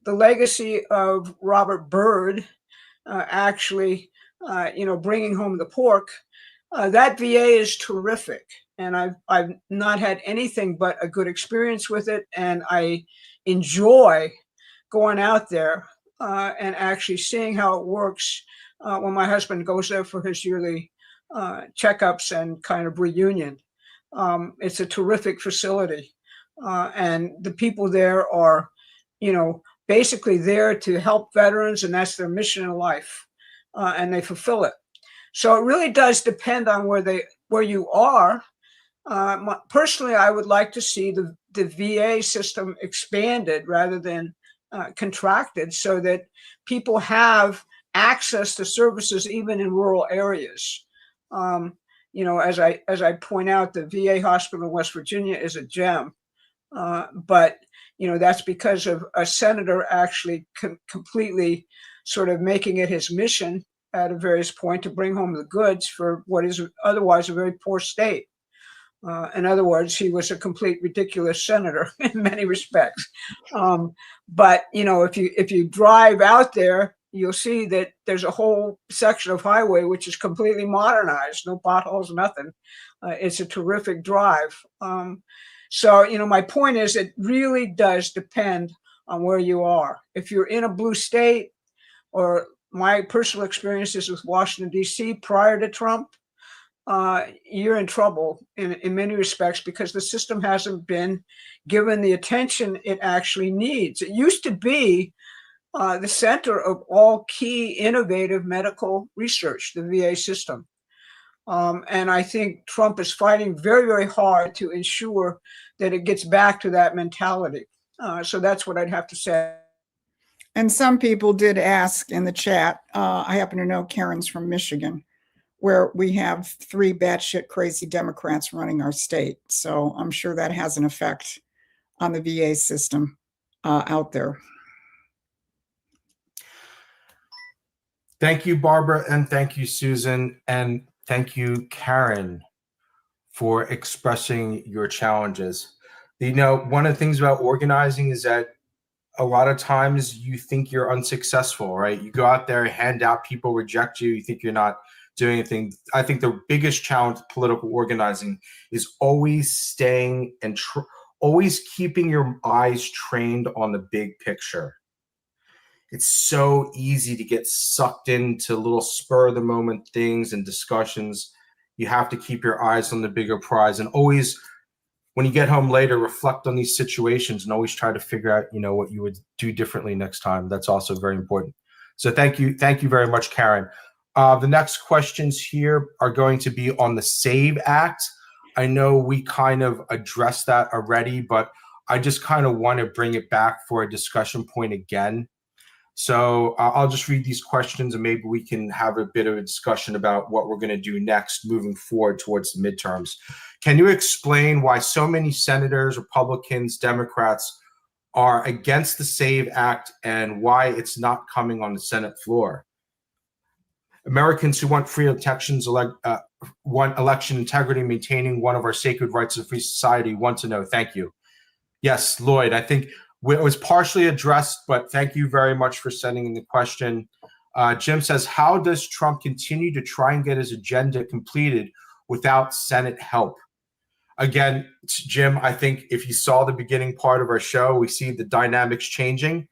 the legacy of Robert Byrd actually, bringing home the pork, that VA is terrific. And I've not had anything but a good experience with it. And I enjoy going out there and actually seeing how it works when my husband goes there for his yearly checkups and kind of reunion. It's a terrific facility. And the people there are, basically there to help veterans, and that's their mission in life, and they fulfill it. So it really does depend on where you are. Personally, I would like to see the VA system expanded rather than contracted, so that people have access to services even in rural areas. As I point out, the VA hospital in West Virginia is a gem. But that's because of a senator actually completely sort of making it his mission at a various point to bring home the goods for what is otherwise a very poor state. In other words, he was a complete ridiculous senator in many respects. But if you drive out there, you'll see that there's a whole section of highway which is completely modernized, no potholes, nothing. It's a terrific drive. So, my point is, it really does depend on where you are. If you're in a blue state, or my personal experiences with Washington, D.C. prior to Trump, you're in trouble in many respects, because the system hasn't been given the attention it actually needs. It used to be the center of all key innovative medical research, the VA system. And I think Trump is fighting very, very hard to ensure that it gets back to that mentality. So that's what I'd have to say. And some people did ask in the chat, I happen to know Karen's from Michigan, where we have 3 batshit crazy Democrats running our state. So I'm sure that has an effect on the VA system out there. Thank you, Barbara, and thank you, Susan, and thank you, Karen, for expressing your challenges. One of the things about organizing is that a lot of times you think you're unsuccessful, right? You go out there, hand out, people reject you, you think you're not doing anything. I think the biggest challenge of political organizing is always staying and always keeping your eyes trained on the big picture. It's so easy to get sucked into little spur of the moment things and discussions. You have to keep your eyes on the bigger prize, and always, when you get home later, reflect on these situations and always try to figure out, what you would do differently next time. That's also very important. So thank you very much, Karen. The next questions here are going to be on the SAVE Act. I know we kind of addressed that already, but I just kind of want to bring it back for a discussion point again. So I'll just read these questions and maybe we can have a bit of a discussion about what we're going to do next moving forward towards the midterms. Can you explain why so many senators, Republicans, Democrats are against the SAVE Act and why it's not coming on the Senate floor? Americans who want free elections, want election integrity, maintaining one of our sacred rights of free society want to know. Thank you. Yes, Lloyd, I think it was partially addressed, but thank you very much for sending in the question. Jim says, how does Trump continue to try and get his agenda completed without Senate help? Again, Jim, I think if you saw the beginning part of our show, we see the dynamics changing.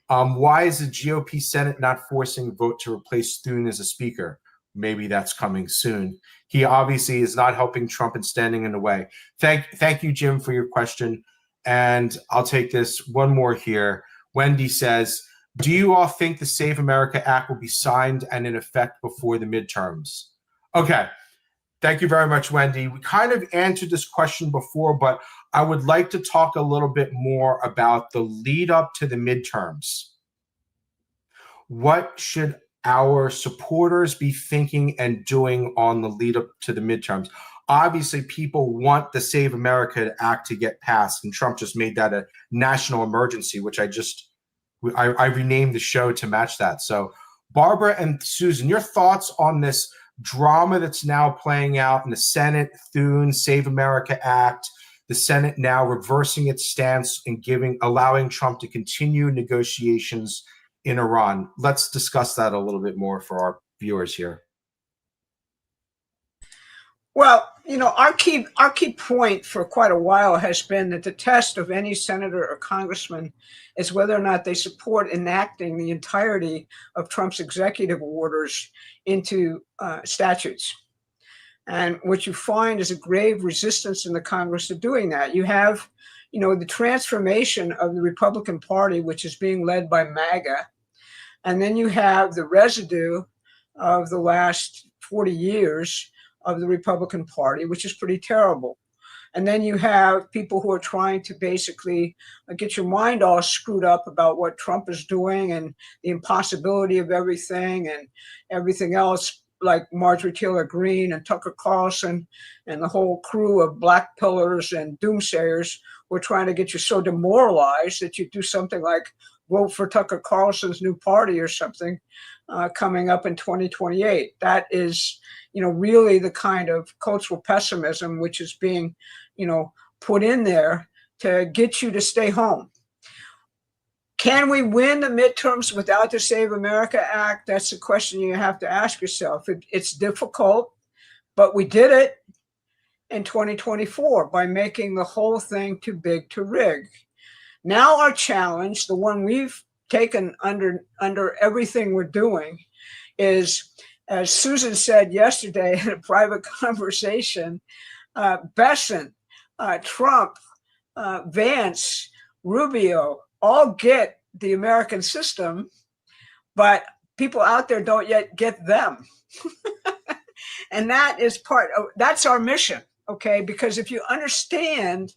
Why is the GOP Senate not forcing a vote to replace Thune as a speaker? Maybe that's coming soon. He obviously is not helping Trump and standing in the way. Thank you, Jim, for your question. And I'll take this one more here. Wendy says, do you all think the Save America Act will be signed and in effect before the midterms? Okay. Thank you very much, Wendy. We kind of answered this question before, but I would like to talk a little bit more about the lead up to the midterms. What should our supporters be thinking and doing on the lead up to the midterms? Obviously, people want the Save America Act to get passed, and Trump just made that a national emergency, which I renamed the show to match that. So, Barbara and Susan, your thoughts on this drama that's now playing out in the Senate, Thune, Save America Act, the Senate now reversing its stance and allowing Trump to continue negotiations in Iran. Let's discuss that a little bit more for our viewers here. Well, our key point for quite a while has been that the test of any senator or congressman is whether or not they support enacting the entirety of Trump's executive orders into statutes. And what you find is a grave resistance in the Congress to doing that. You have, the transformation of the Republican Party, which is being led by MAGA. And then you have the residue of the last 40 years of the Republican Party, which is pretty terrible. And then you have people who are trying to basically get your mind all screwed up about what Trump is doing and the impossibility of everything and everything else, like Marjorie Taylor Greene and Tucker Carlson and the whole crew of black pillars and doomsayers who are trying to get you so demoralized that you do something like vote for Tucker Carlson's new party or something coming up in 2028. That is, really the kind of cultural pessimism which is being, put in there to get you to stay home. Can we win the midterms without the Save America Act? That's the question you have to ask yourself. It's difficult, but we did it in 2024 by making the whole thing too big to rig. Now our challenge, the one we've taken under everything we're doing, is, as Susan said yesterday in a private conversation, Besson, Trump, Vance, Rubio, all get the American system, but people out there don't yet get them. And that is that's our mission, okay? Because if you understand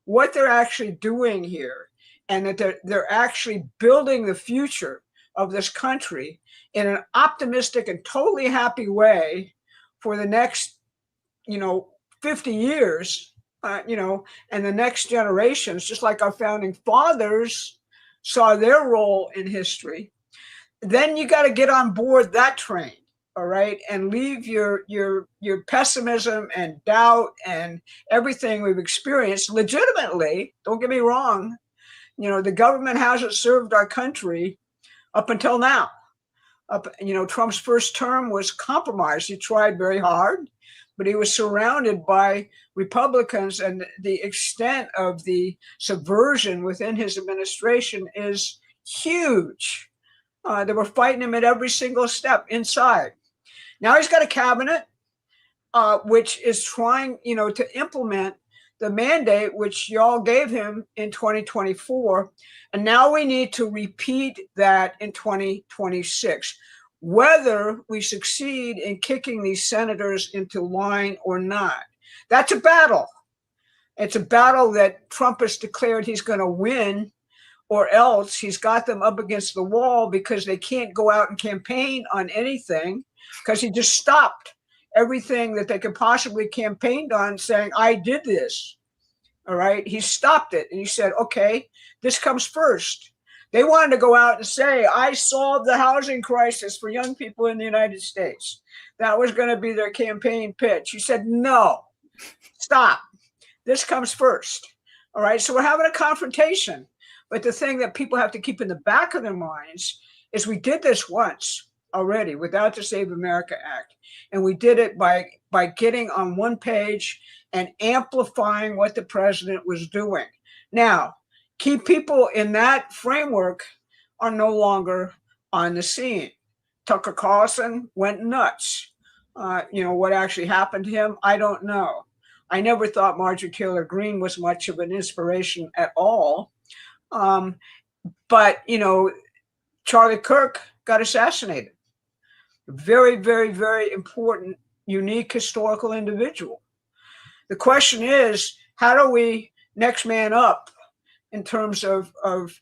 what they're actually doing here and that they're actually building the future of this country in an optimistic and totally happy way for the next, 50 years, and the next generations, just like our founding fathers saw their role in history, then you got to get on board that train, all right, and leave your pessimism and doubt and everything we've experienced legitimately. Don't get me wrong. The government hasn't served our country up until now. Trump's first term was compromised. He tried very hard, but he was surrounded by Republicans, and the extent of the subversion within his administration is huge. They were fighting him at every single step inside. Now he's got a cabinet which is trying, to implement the mandate which y'all gave him in 2024. And now we need to repeat that in 2026, whether we succeed in kicking these senators into line or not. That's a battle. It's a battle that Trump has declared he's going to win, or else he's got them up against the wall because they can't go out and campaign on anything because he just stopped everything that they could possibly campaigned on, saying, I did this. All right. He stopped it and he said, okay, this comes first. They wanted to go out and say, I solved the housing crisis for young people in the United States. That was going to be their campaign pitch. He said, no, stop. This comes first. All right. So we're having a confrontation. But the thing that people have to keep in the back of their minds is we did this once already without the Save America Act. And we did it by getting on one page and amplifying what the president was doing. Now, key people in that framework are no longer on the scene. Tucker Carlson went nuts. What actually happened to him, I don't know. I never thought Marjorie Taylor Greene was much of an inspiration at all. But Charlie Kirk got assassinated. A very, very, very important, unique historical individual. The question is, how do we next man up in terms of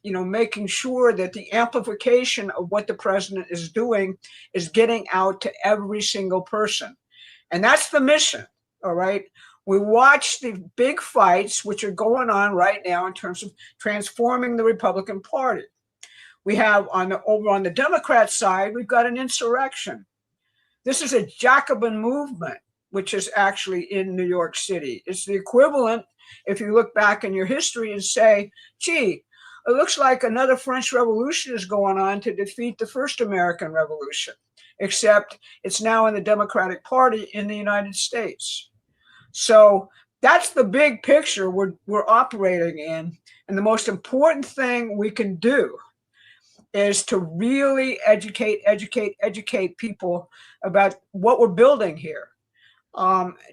making sure that the amplification of what the president is doing is getting out to every single person? And that's the mission, all right? We watch the big fights which are going on right now in terms of transforming the Republican Party. We have over on the Democrat side, we've got an insurrection. This is a Jacobin movement, which is actually in New York City. It's the equivalent, if you look back in your history and say, gee, it looks like another French Revolution is going on to defeat the first American Revolution, except it's now in the Democratic Party in the United States. So that's the big picture we're operating in. And the most important thing we can do is to really educate people about what we're building here.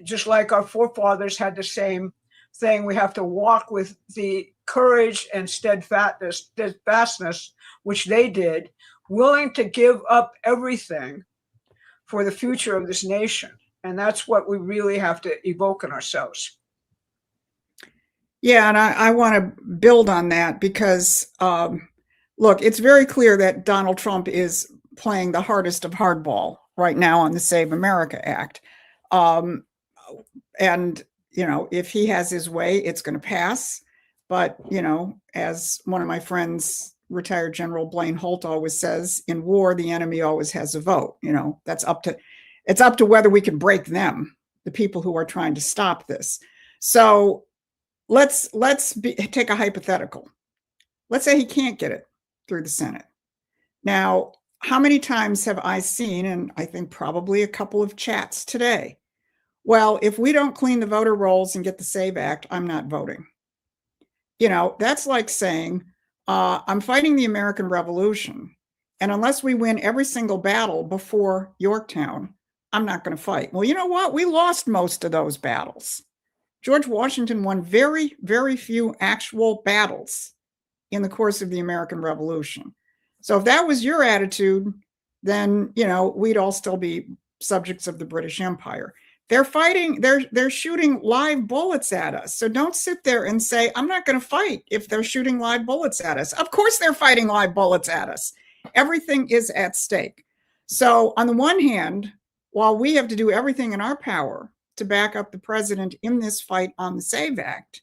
Just like our forefathers had the same thing, we have to walk with the courage and steadfastness, which they did, willing to give up everything for the future of this nation. And that's what we really have to evoke in ourselves. Yeah, and I want to build on that because, look, it's very clear that Donald Trump is playing the hardest of hardball right now on the Save America Act. And, if he has his way, it's going to pass. But, as one of my friends, retired General Blaine Holt, always says, in war, the enemy always has a vote. It's up to whether we can break them, the people who are trying to stop this. So let's take a hypothetical. Let's say he can't get it through the Senate. Now, how many times have I seen, and I think probably a couple of chats today, well, if we don't clean the voter rolls and get the SAVE Act, I'm not voting. That's like saying, I'm fighting the American Revolution, and unless we win every single battle before Yorktown, I'm not going to fight. Well, you know what? We lost most of those battles. George Washington won very, very few actual battles in the course of the American Revolution. So if that was your attitude, then, we'd all still be subjects of the British Empire. They're fighting, they're shooting live bullets at us. So don't sit there and say, I'm not going to fight if they're shooting live bullets at us. Of course they're fighting live bullets at us. Everything is at stake. So on the one hand, while we have to do everything in our power to back up the president in this fight on the SAVE Act,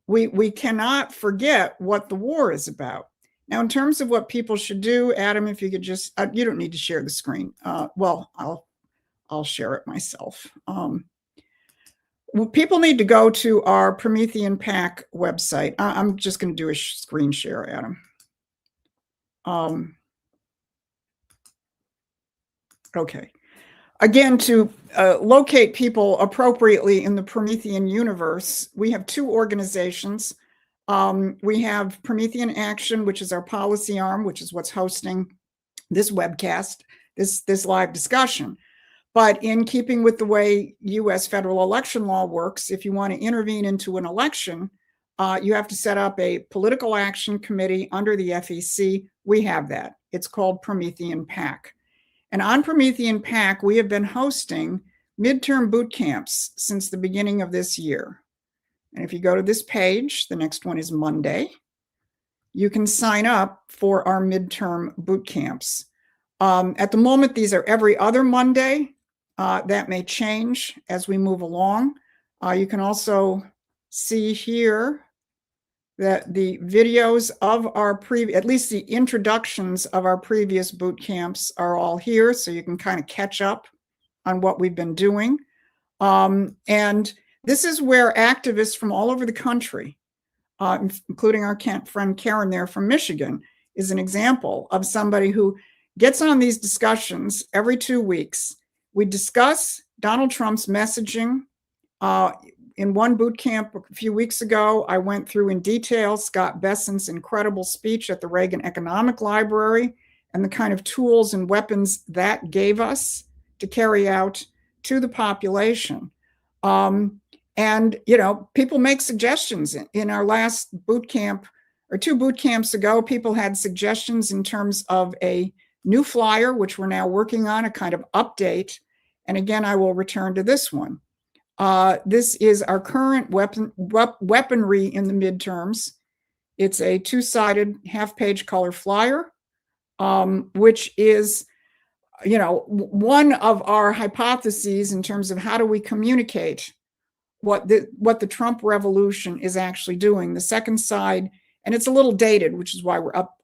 we cannot forget what the war is about. Now, in terms of what people should do, Adam, if you could just, you don't need to share the screen. Well, I'll share it myself. People need to go to our Prometheian PAC website. I'm just going to do a screen share, Adam. Okay. Again, to locate people appropriately in the Prometheian universe, we have two organizations. We have Prometheian Action, which is our policy arm, which is what's hosting this webcast, this live discussion. But in keeping with the way U.S. federal election law works, if you want to intervene into an election, you have to set up a political action committee under the FEC. We have that. It's called Prometheian PAC. And on Prometheian PAC, we have been hosting midterm boot camps since the beginning of this year. And if you go to this page, the next one is Monday. you can sign up for our midterm boot camps. At the moment, these are every other Monday. That may change as we move along. You can also see here that the videos of our at least the introductions of our previous boot camps are all here, so you can kind of catch up on what we've been doing. And this is where activists from all over the country, including our friend Karen there from Michigan, is an example of somebody who gets on these discussions every 2 weeks. We discuss Donald Trump's messaging. In one boot camp a few weeks ago, I went through in detail Scott Bessent's incredible speech at the Reagan Economic Library and the kind of tools and weapons that gave us to carry out to the population. And, you know, people make suggestions. In our last boot camp, or 2 boot camps ago, people had suggestions in terms of a new flyer, which we're now working on, a kind of update. And again, I will return to this one. This is our current weaponry in the midterms. It's a 2-sided half-page color flyer, which is, you know, one of our hypotheses in terms of how do we communicate what the Trump revolution is actually doing. The second side, and it's a little dated, which is why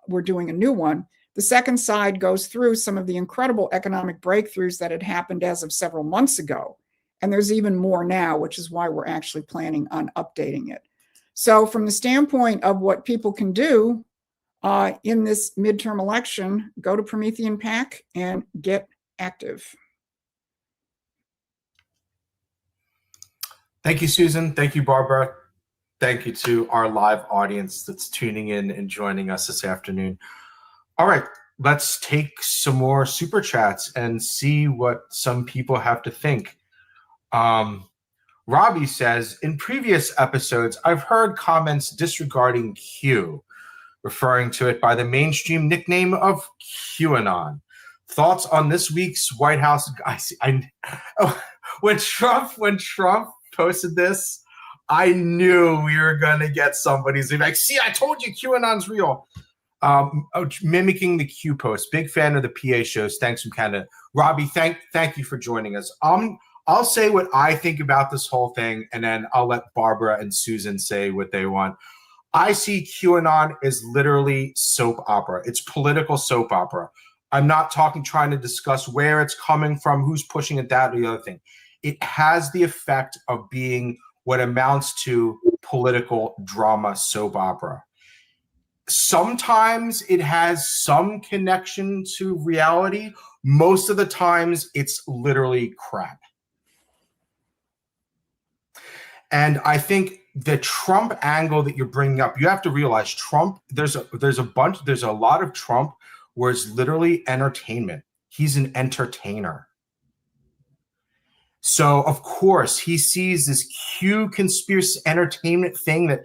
we're doing a new one. The second side goes through some of the incredible economic breakthroughs that had happened as of several months ago. And there's even more now, which is why we're actually planning on updating it. So from the standpoint of what people can do in this midterm election, go to Prometheian PAC and get active. Thank you, Susan. Thank you, Barbara. Thank you to our live audience that's tuning in and joining us this afternoon. All right, let's take some more super chats and see what some people have to think. Robbie says, in previous episodes, I've heard comments disregarding Q, referring to it by the mainstream nickname of QAnon. Thoughts on this week's White House? When Trump posted this, I knew we were going to get somebody's like, see, I told you QAnon's real. Mimicking the Q post. Big fan of the PA shows. Thanks from Canada. Robbie, thank you for joining us. I'll say what I think about this whole thing, and then I'll let Barbara and Susan say what they want. I see QAnon as literally soap opera. It's political soap opera. I'm not trying to discuss where it's coming from, who's pushing it, that or the other thing. It has the effect of being what amounts to political drama soap opera. Sometimes it has some connection to reality. Most of the times it's literally crap. And I think the Trump angle that you're bringing up, you have to realize Trump, there's a lot of Trump where it's literally entertainment. He's an entertainer. So of course he sees this Q conspiracy entertainment thing that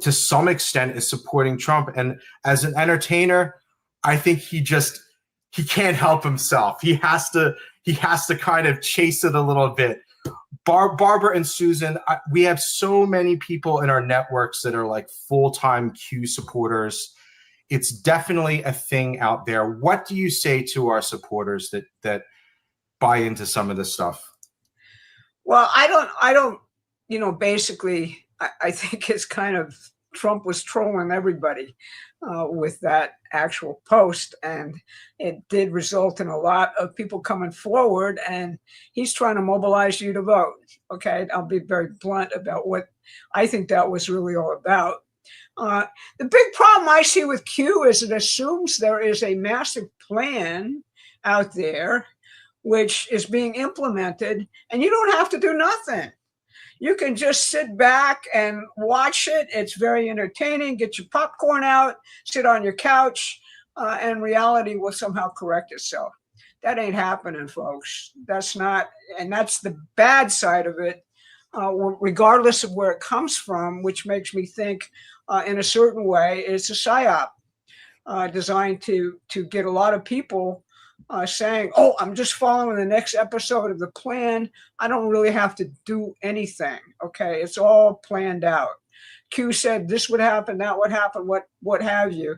to some extent is supporting Trump. And as an entertainer, I think he can't help himself. He has to kind of chase it a little bit. Barbara and Susan, we have so many people in our networks that are like full-time Q supporters. It's definitely a thing out there. What do you say to our supporters that buy into some of this stuff? Well, I don't, you know, basically, I think it's kind of Trump was trolling everybody with that actual post, and it did result in a lot of people coming forward, and he's trying to mobilize you to vote. Okay, I'll be very blunt about what I think that was really all about. The big problem I see with Q is it assumes there is a massive plan out there which is being implemented, and you don't have to do nothing. You can just sit back and watch it. It's very entertaining. Get your popcorn out, sit on your couch, and reality will somehow correct itself. That ain't happening, folks. That's not, and that's the bad side of it, regardless of where it comes from, which makes me think in a certain way it's a psyop designed to get a lot of people saying, oh, I'm just following the next episode of the plan. I don't really have to do anything. Okay, it's all planned out. Q said this would happen, that would happen, what have you.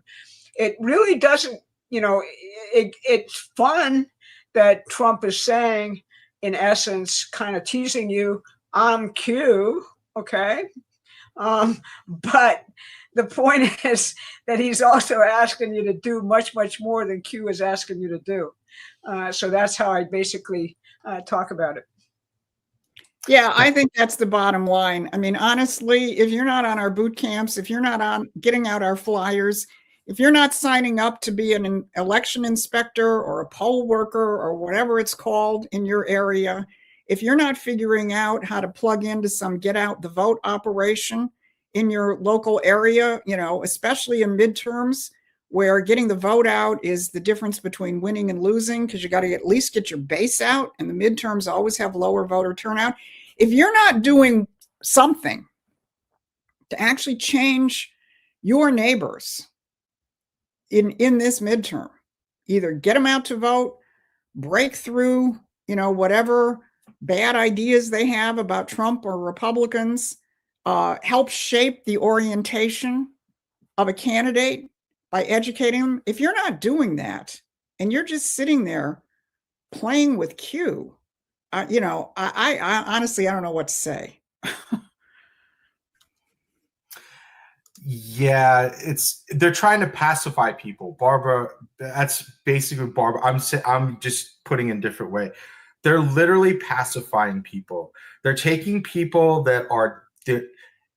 It really doesn't, it's fun that Trump is saying, in essence, kind of teasing you, I'm Q, okay? But the point is that he's also asking you to do much, much more than Q is asking you to do. So that's how I basically talk about it. Yeah, I think that's the bottom line. I mean, honestly, if you're not on our boot camps, if you're not on getting out our flyers, if you're not signing up to be an election inspector or a poll worker or whatever it's called in your area, if you're not figuring out how to plug into some get out the vote operation in your local area, especially in midterms, where getting the vote out is the difference between winning and losing, because you got to at least get your base out, and the midterms always have lower voter turnout. If you're not doing something to actually change your neighbors in this midterm, either get them out to vote, break through, whatever bad ideas they have about Trump or Republicans, help shape the orientation of a candidate by educating them. If you're not doing that and you're just sitting there playing with Q, I honestly, I don't know what to say. Yeah, they're trying to pacify people. Barbara, that's basically Barbara. I'm just putting in a different way. They're literally pacifying people. They're taking people that are, this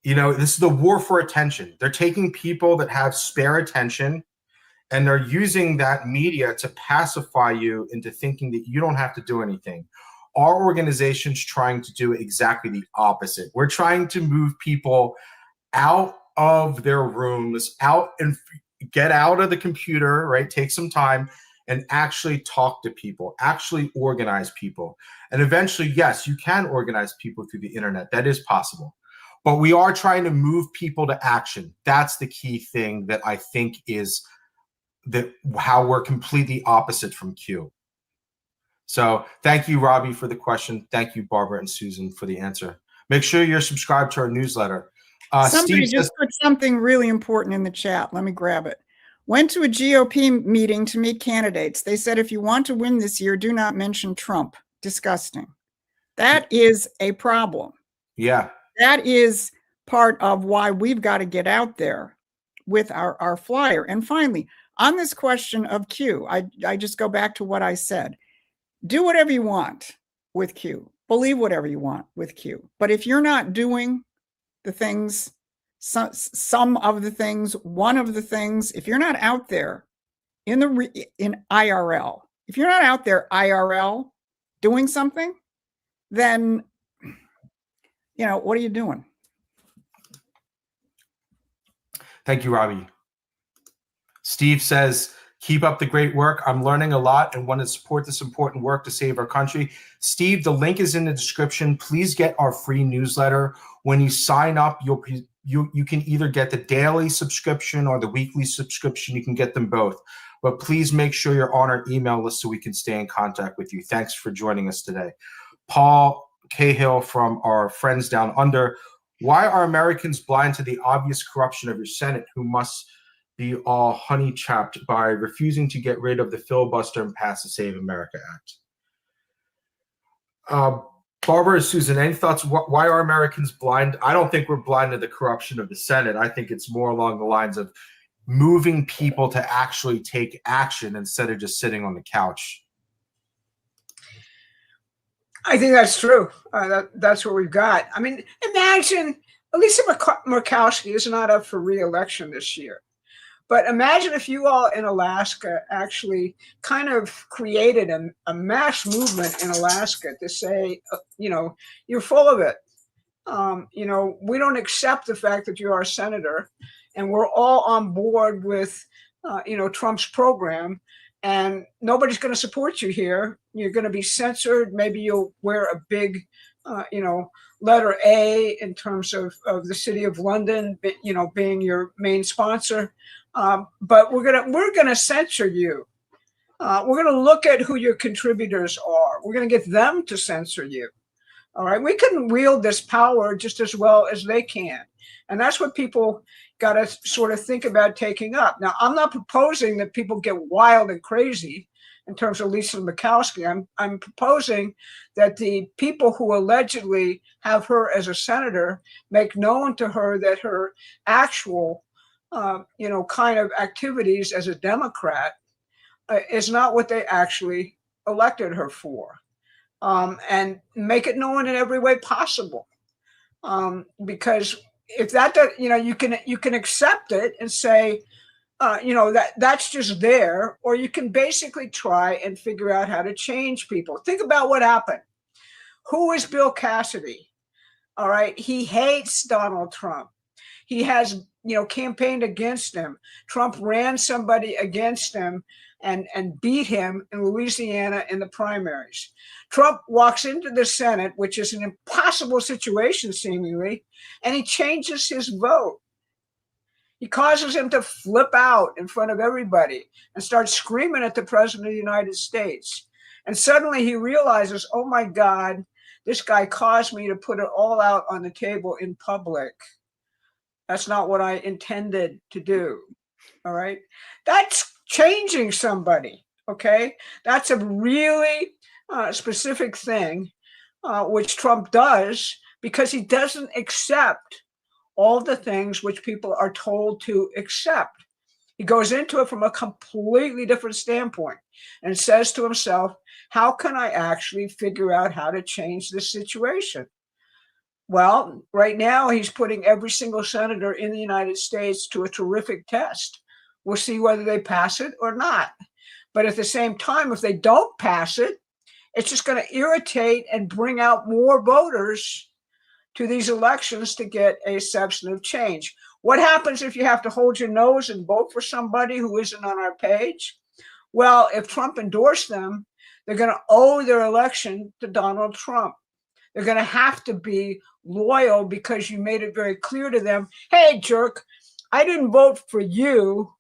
is the war for attention. They're taking people that have spare attention, and they're using that media to pacify you into thinking that you don't have to do anything. Our organization's trying to do exactly the opposite. We're trying to move people out of their rooms, out and get out of the computer, right? Take some time and actually talk to people, actually organize people. And eventually, yes, you can organize people through the internet. That is possible. But we are trying to move people to action. That's the key thing that I think is how we're completely opposite from Q. So thank you, Robbie, for the question. Thank you, Barbara and Susan, for the answer. Make sure you're subscribed to our newsletter. Somebody just put something really important in the chat. Let me grab it. Went to a GOP meeting to meet candidates. They said, if you want to win this year, do not mention Trump. Disgusting. That is a problem. Yeah. That is part of why we've got to get out there with our flyer. And finally, on this question of Q, I just go back to what I said. Do whatever you want with Q. Believe whatever you want with Q. But if you're not doing the things, some of the things, one of the things, if you're not out there in IRL, if you're not out there IRL doing something, then, what are you doing? Thank you, Robbie. Steve says, keep up the great work. I'm learning a lot and want to support this important work to save our country. Steve, the link is in the description. Please get our free newsletter. When you sign up, you can either get the daily subscription or the weekly subscription. You can get them both. But please make sure you're on our email list so we can stay in contact with you. Thanks for joining us today. Paul Cahill from our friends down under. Why are Americans blind to the obvious corruption of your Senate, who must be all honey-trapped by refusing to get rid of the filibuster and pass the Save America Act? Barbara, Susan, any thoughts? Why are Americans blind? I don't think we're blind to the corruption of the Senate. I think it's more along the lines of moving people to actually take action instead of just sitting on the couch. I think that's true. That's what we've got. I mean, imagine Lisa Murkowski is not up for re-election this year. But imagine if you all in Alaska actually kind of created a mass movement in Alaska to say, you're full of it. We don't accept the fact that you're our senator, and we're all on board with, Trump's program, and nobody's going to support you here. You're going to be censored. Maybe you'll wear a big, letter A in terms of the city of London, being your main sponsor. But we're gonna censor you. We're gonna look at who your contributors are. We're gonna get them to censor you. All right, we can wield this power just as well as they can. And that's what people got to sort of think about taking up. Now, I'm not proposing that people get wild and crazy in terms of Lisa Murkowski. I'm proposing that the people who allegedly have her as a senator make known to her that her actual, kind of activities as a Democrat is not what they actually elected her for, and make it known in every way possible. Because if that, you can accept it and say, that's just there, or you can basically try and figure out how to change people. Think about what happened. Who is Bill Cassidy? All right. He hates Donald Trump. He has, campaigned against him. Trump ran somebody against him and beat him in Louisiana in the primaries. Trump walks into the Senate, which is an impossible situation seemingly, and he changes his vote. He causes him to flip out in front of everybody and start screaming at the president of the United States. And suddenly he realizes, oh my God, this guy caused me to put it all out on the table in public. That's not what I intended to do. All right. That's changing somebody. Okay. That's a really specific thing, which Trump does because he doesn't accept all the things which people are told to accept. He goes into it from a completely different standpoint and says to himself, how can I actually figure out how to change this situation? Well, right now he's putting every single senator in the United States to a terrific test. We'll see whether they pass it or not. But at the same time, if they don't pass it, it's just going to irritate and bring out more voters to these elections to get a substantive change. What happens if you have to hold your nose and vote for somebody who isn't on our page? Well, if Trump endorsed them, they're going to owe their election to Donald Trump. They're going to have to be loyal because you made it very clear to them, hey, jerk, I didn't vote for you.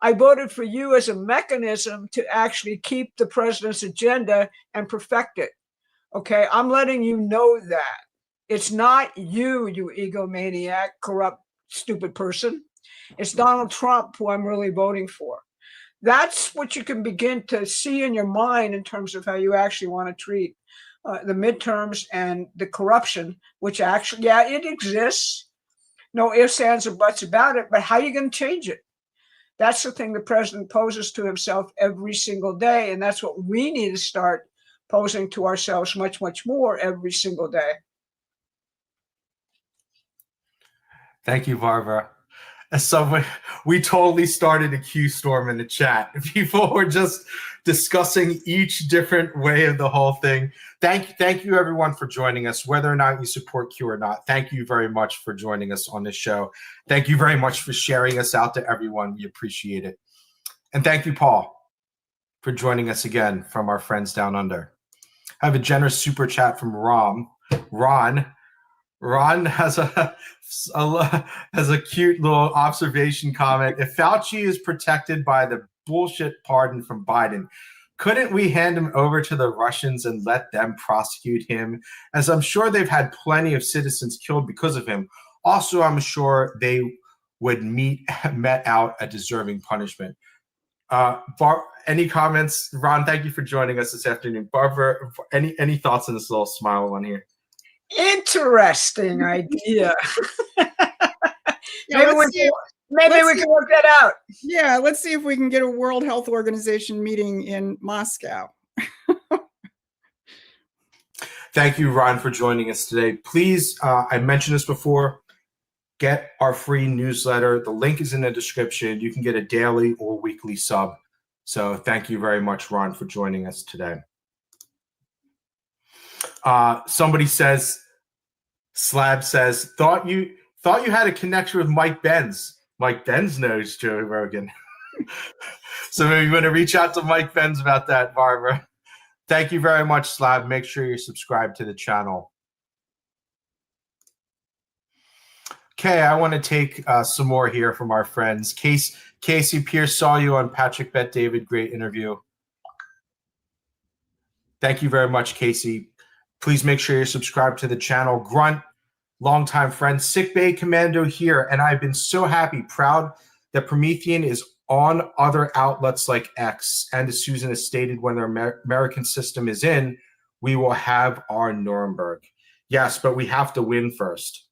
I voted for you as a mechanism to actually keep the president's agenda and perfect it. Okay, I'm letting you know that. It's not you, you egomaniac, corrupt, stupid person. It's Donald Trump who I'm really voting for. That's what you can begin to see in your mind in terms of how you actually want to treat the midterms and the corruption, which actually, yeah, it exists. No ifs, ands, or buts about it, but how are you going to change it? That's the thing the president poses to himself every single day, and that's what we need to start posing to ourselves much, much more every single day. Thank you, Barbara. So we totally started a Q storm in the chat. People were just discussing each different way of the whole thing. Thank you, everyone, for joining us, whether or not you support Q or not. Thank you very much for joining us on this show. Thank you very much for sharing us out to everyone. We appreciate it. And thank you, Paul, for joining us again from our friends down under. I have a generous super chat from Ron has a cute little observation comment. If Fauci is protected by the bullshit pardon from Biden, couldn't we hand him over to the Russians and let them prosecute him? As I'm sure they've had plenty of citizens killed because of him. Also, I'm sure they would met out a deserving punishment. Any comments? Ron, thank you for joining us this afternoon. Barbara, any thoughts on this little smile one here? Interesting idea. Yeah, maybe we can work that out. Yeah, let's see if we can get a World Health Organization meeting in Moscow. Thank you, Ron, for joining us today. Please, I mentioned this before, get our free newsletter. The link is in the description. You can get a daily or weekly sub. So thank you very much, Ron, for joining us today. Somebody says, Slab says, thought you had a connection with Mike Benz. Mike Benz knows Joe Rogan. So maybe you want to reach out to Mike Benz about that, Barbara. Thank you very much, Slab. Make sure you're subscribed to the channel. Okay, I want to take some more here from our friends. Casey Pierce, saw you on Patrick Bet David. Great interview. Thank you very much, Casey. Please make sure you're subscribed to the channel. Grunt longtime friend, Sick Bay Commando here, and I've been so happy, proud that Prometheian is on other outlets like X. And as Susan has stated, when the American system is in, we will have our Nuremberg. Yes, but we have to win first.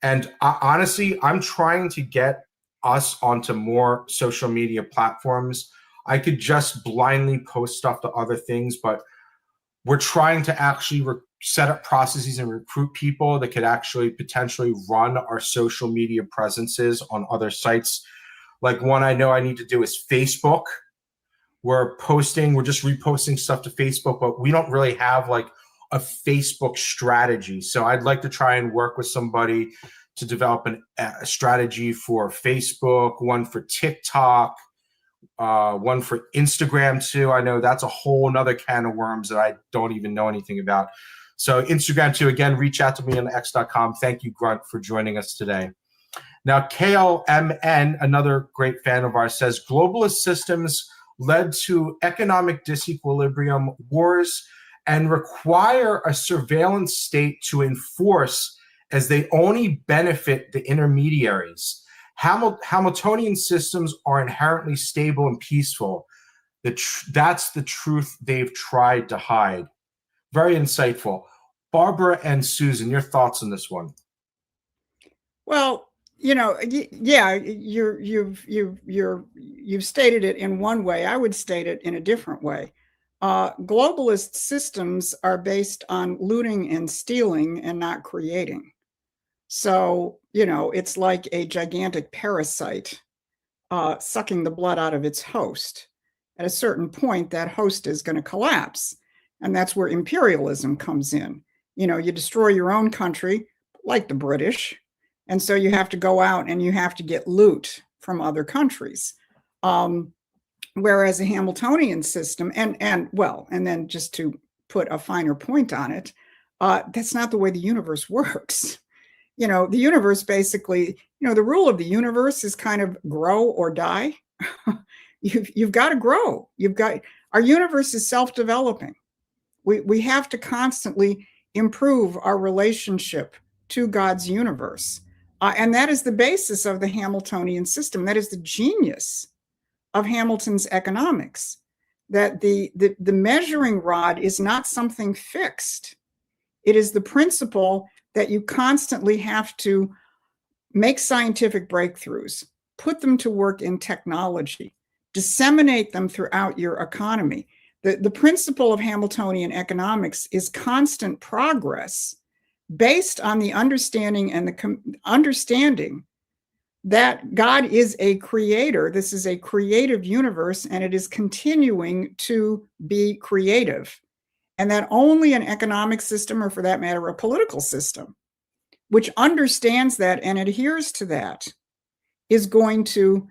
And honestly, I'm trying to get us onto more social media platforms. I could just blindly post stuff to other things, but we're trying to actually set up processes and recruit people that could actually potentially run our social media presences on other sites. Like one I know I need to do is Facebook. We're just reposting stuff to Facebook, but we don't really have like a Facebook strategy. So I'd like to try and work with somebody to develop a strategy for Facebook, one for TikTok, one for Instagram too. I know that's a whole nother can of worms that I don't even know anything about. So Instagram too, again, reach out to me on x.com. Thank you, Grunt, for joining us today. Now, KLMN, another great fan of ours, says globalist systems led to economic disequilibrium, wars, and require a surveillance state to enforce as they only benefit the intermediaries. Hamiltonian systems are inherently stable and peaceful. That's the truth they've tried to hide. Very insightful. Barbara and Susan, your thoughts on this one? Well, yeah, you've stated it in one way. I would state it in a different way. Globalist systems are based on looting and stealing and not creating. So, it's like a gigantic parasite sucking the blood out of its host. At a certain point, that host is going to collapse. And that's where imperialism comes in. You destroy your own country, like the British. And so you have to go out and you have to get loot from other countries. Whereas a Hamiltonian system, and then just to put a finer point on it, that's not the way the universe works. The universe basically, the rule of the universe is kind of grow or die. You've got to grow. Our universe is self-developing. We have to constantly improve our relationship to God's universe. And that is the basis of the Hamiltonian system. That is the genius of Hamilton's economics, that the measuring rod is not something fixed. It is the principle that you constantly have to make scientific breakthroughs, put them to work in technology, disseminate them throughout your economy. The principle of Hamiltonian economics is constant progress based on the understanding and the understanding that God is a creator. This is a creative universe, and it is continuing to be creative. And that only an economic system, or for that matter, a political system, which understands that and adheres to that, is going to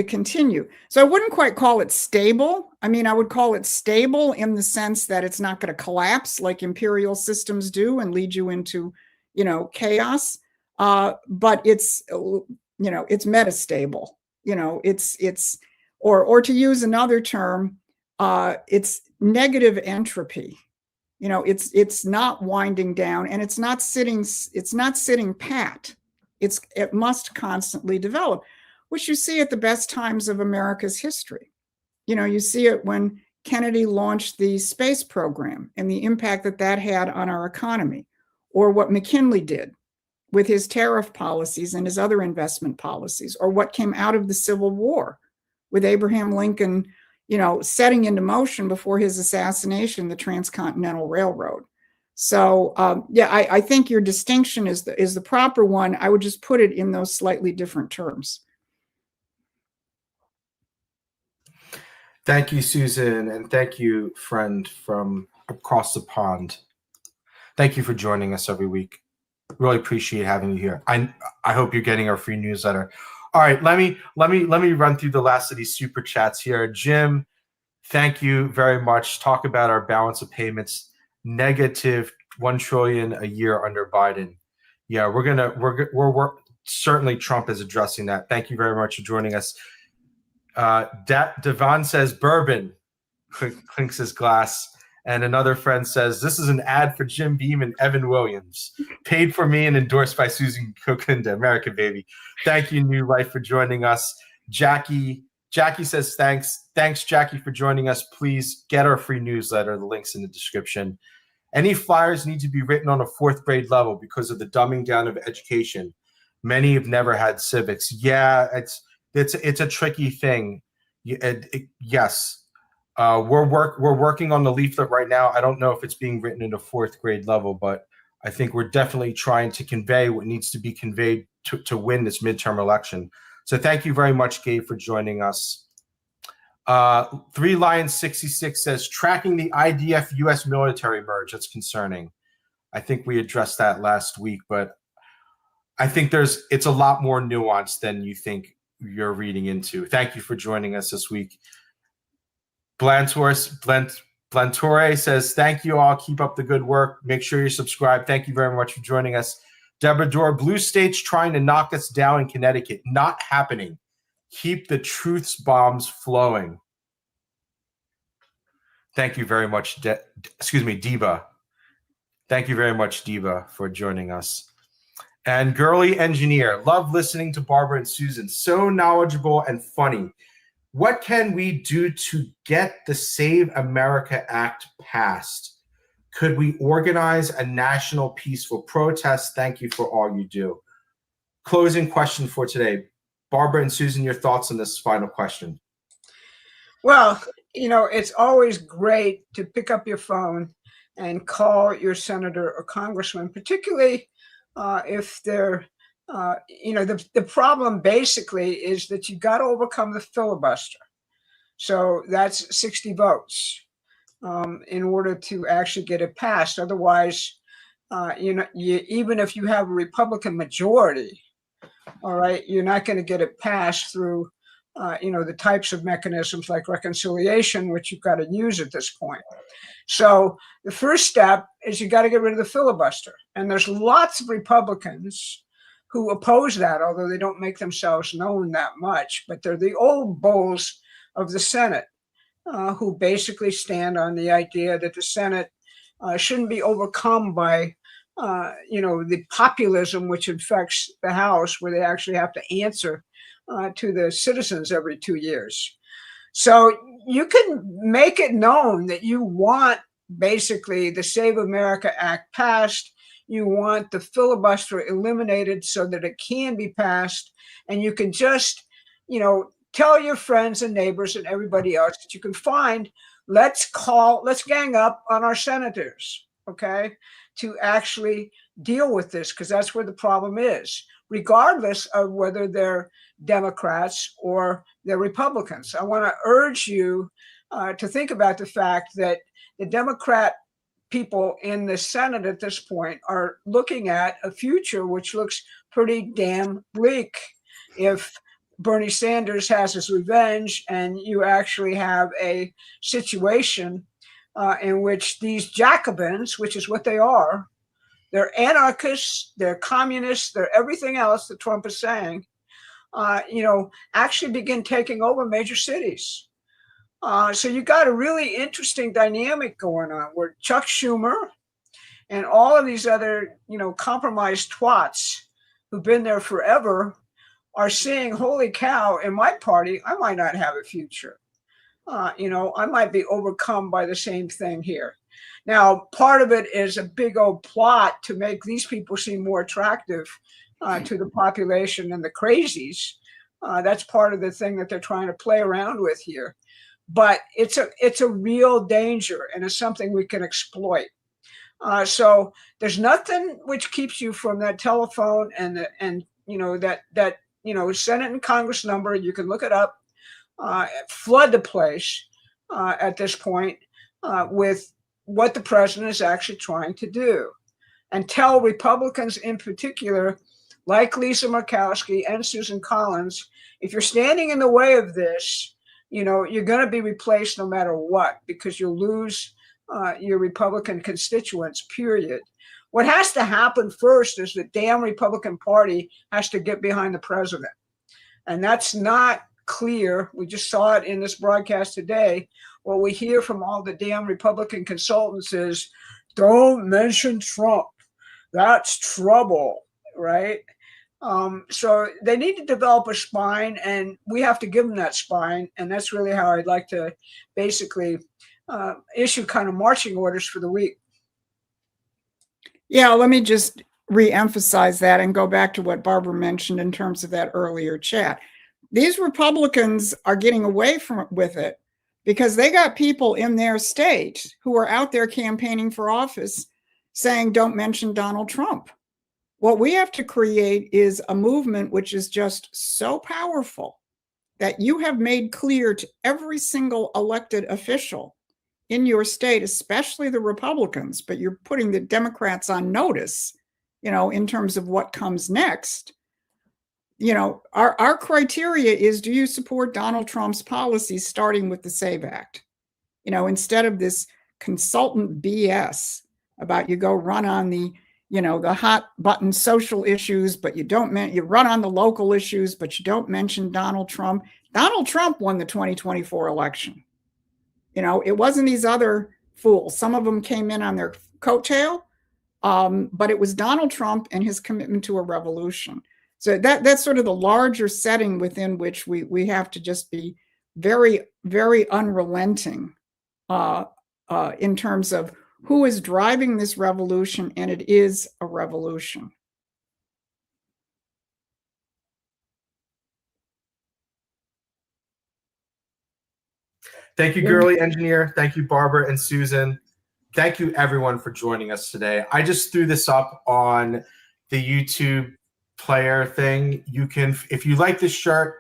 continue. So I wouldn't quite call it stable. I mean, I would call it stable in the sense that it's not going to collapse like imperial systems do and lead you into, chaos. But it's, it's metastable. It's or to use another term, it's negative entropy. It's not winding down, and it's not sitting pat. It must constantly develop, which you see at the best times of America's history. You see it when Kennedy launched the space program and the impact that had on our economy, or what McKinley did with his tariff policies and his other investment policies, or what came out of the Civil War with Abraham Lincoln, setting into motion before his assassination the Transcontinental Railroad. So, I think your distinction is the proper one. I would just put it in those slightly different terms. Thank you, Susan, and thank you, friend from across the pond. Thank you for joining us every week. Really appreciate having you here. I hope you're getting our free newsletter. All right, let me run through the last of these super chats here. Jim, thank you very much. Talk about our balance of payments, negative $1 trillion a year under Biden. Yeah, we're certainly Trump is addressing that. Thank you very much for joining us. Devon says bourbon, clinks his glass, And another friend says, this is an ad for Jim Beam and Evan Williams. Paid for me and endorsed by Susan Kokinda. America, baby. Thank you, New Life, for joining us. Jackie says, thanks. Thanks, Jackie, for joining us. Please get our free newsletter. The link's in the description. Any flyers need to be written on a 4th grade level because of the dumbing down of education. Many have never had civics. Yeah, it's a tricky thing. Yes. We're working on the leaflet right now. I don't know if it's being written at a 4th grade level, but I think we're definitely trying to convey what needs to be conveyed to win this midterm election. So thank you very much, Gabe, for joining us. 3 Lions 66 says, tracking the IDF U.S. military merge. That's concerning. I think we addressed that last week, but I think it's a lot more nuanced than you think you're reading into. Thank you for joining us this week. Blantore says, thank you all. Keep up the good work. Make sure you're subscribed. Thank you very much for joining us. Deborah Dorr, blue states trying to knock us down in Connecticut. Not happening. Keep the truths bombs flowing. Thank you very much, Diva. Thank you very much, Diva, for joining us. And Girly Engineer, love listening to Barbara and Susan. So knowledgeable and funny. What can we do to get the Save America Act passed? Could we organize a national peaceful protest? Thank you for all you do. Closing question for today. Barbara and Susan, your thoughts on this final question. Well, it's always great to pick up your phone and call your senator or congressman, particularly if they're the problem basically is that you got to overcome the filibuster. So that's 60 votes in order to actually get it passed. Otherwise, even if you have a Republican majority, all right, you're not going to get it passed through, the types of mechanisms like reconciliation, which you've got to use at this point. So the first step is you got to get rid of the filibuster. And there's lots of Republicans who oppose that, although they don't make themselves known that much. But they're the old bulls of the Senate who basically stand on the idea that the Senate shouldn't be overcome by, the populism which infects the House, where they actually have to answer to the citizens every 2 years. So you can make it known that you want basically the Save America Act passed. You want the filibuster eliminated so that it can be passed. And you can just, tell your friends and neighbors and everybody else that you can find, let's gang up on our senators, okay, to actually deal with this, because that's where the problem is, regardless of whether they're Democrats or they're Republicans. I want to urge you to think about the fact that the Democrat people in the Senate at this point are looking at a future which looks pretty damn bleak if Bernie Sanders has his revenge and you actually have a situation in which these Jacobins, which is what they are, they're anarchists, they're communists, they're everything else that Trump is saying, actually begin taking over major cities. So you got a really interesting dynamic going on where Chuck Schumer and all of these other, compromised twats who've been there forever are seeing, holy cow, in my party, I might not have a future. I might be overcome by the same thing here. Now, part of it is a big old plot to make these people seem more attractive to the population and the crazies. That's part of the thing that they're trying to play around with here. But it's a real danger, and it's something we can exploit. So there's nothing which keeps you from that telephone and that Senate and Congress number. You can look it up, flood the place at this point with what the president is actually trying to do, and tell Republicans in particular, like Lisa Murkowski and Susan Collins, if you're standing in the way of this, you're going to be replaced no matter what, because you'll lose your Republican constituents, period. What has to happen first is the damn Republican Party has to get behind the president. And that's not clear. We just saw it in this broadcast today. what we hear from all the damn Republican consultants is, don't mention Trump. That's trouble, right? So they need to develop a spine, and we have to give them that spine. And that's really how I'd like to basically issue kind of marching orders for the week. Yeah, let me just re-emphasize that and go back to what Barbara mentioned in terms of that earlier chat. These Republicans are getting away with it because they got people in their state who are out there campaigning for office saying, don't mention Donald Trump. What we have to create is a movement which is just so powerful that you have made clear to every single elected official in your state, especially the Republicans, but you're putting the Democrats on notice, in terms of what comes next. Our criteria is, do you support Donald Trump's policies, starting with the SAVE Act? Instead of this consultant BS about you go run on the hot button social issues, but you run on the local issues, but you don't mention Donald Trump. Donald Trump won the 2024 election. It wasn't these other fools. Some of them came in on their coattail, but it was Donald Trump and his commitment to a revolution. So that's sort of the larger setting within which we have to just be very, very unrelenting in terms of who is driving this revolution, and it is a revolution. Thank you, Girly Engineer. Thank you, Barbara and Susan. Thank you, everyone, for joining us today. I just threw this up on the YouTube player thing. You can, if you like this shirt,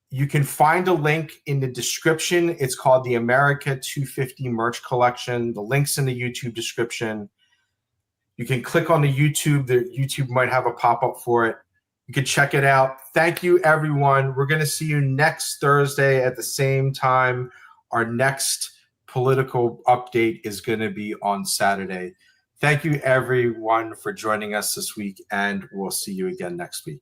you can find a link in the description. It's called the America 250 merch collection. The link's in the YouTube description. You can click on the YouTube might have a pop-up for it. You can check it out. Thank you, everyone. We're going to see you next Thursday at the same time. Our next political update is going to be on Saturday. Thank you, everyone, for joining us this week, and we'll see you again next week.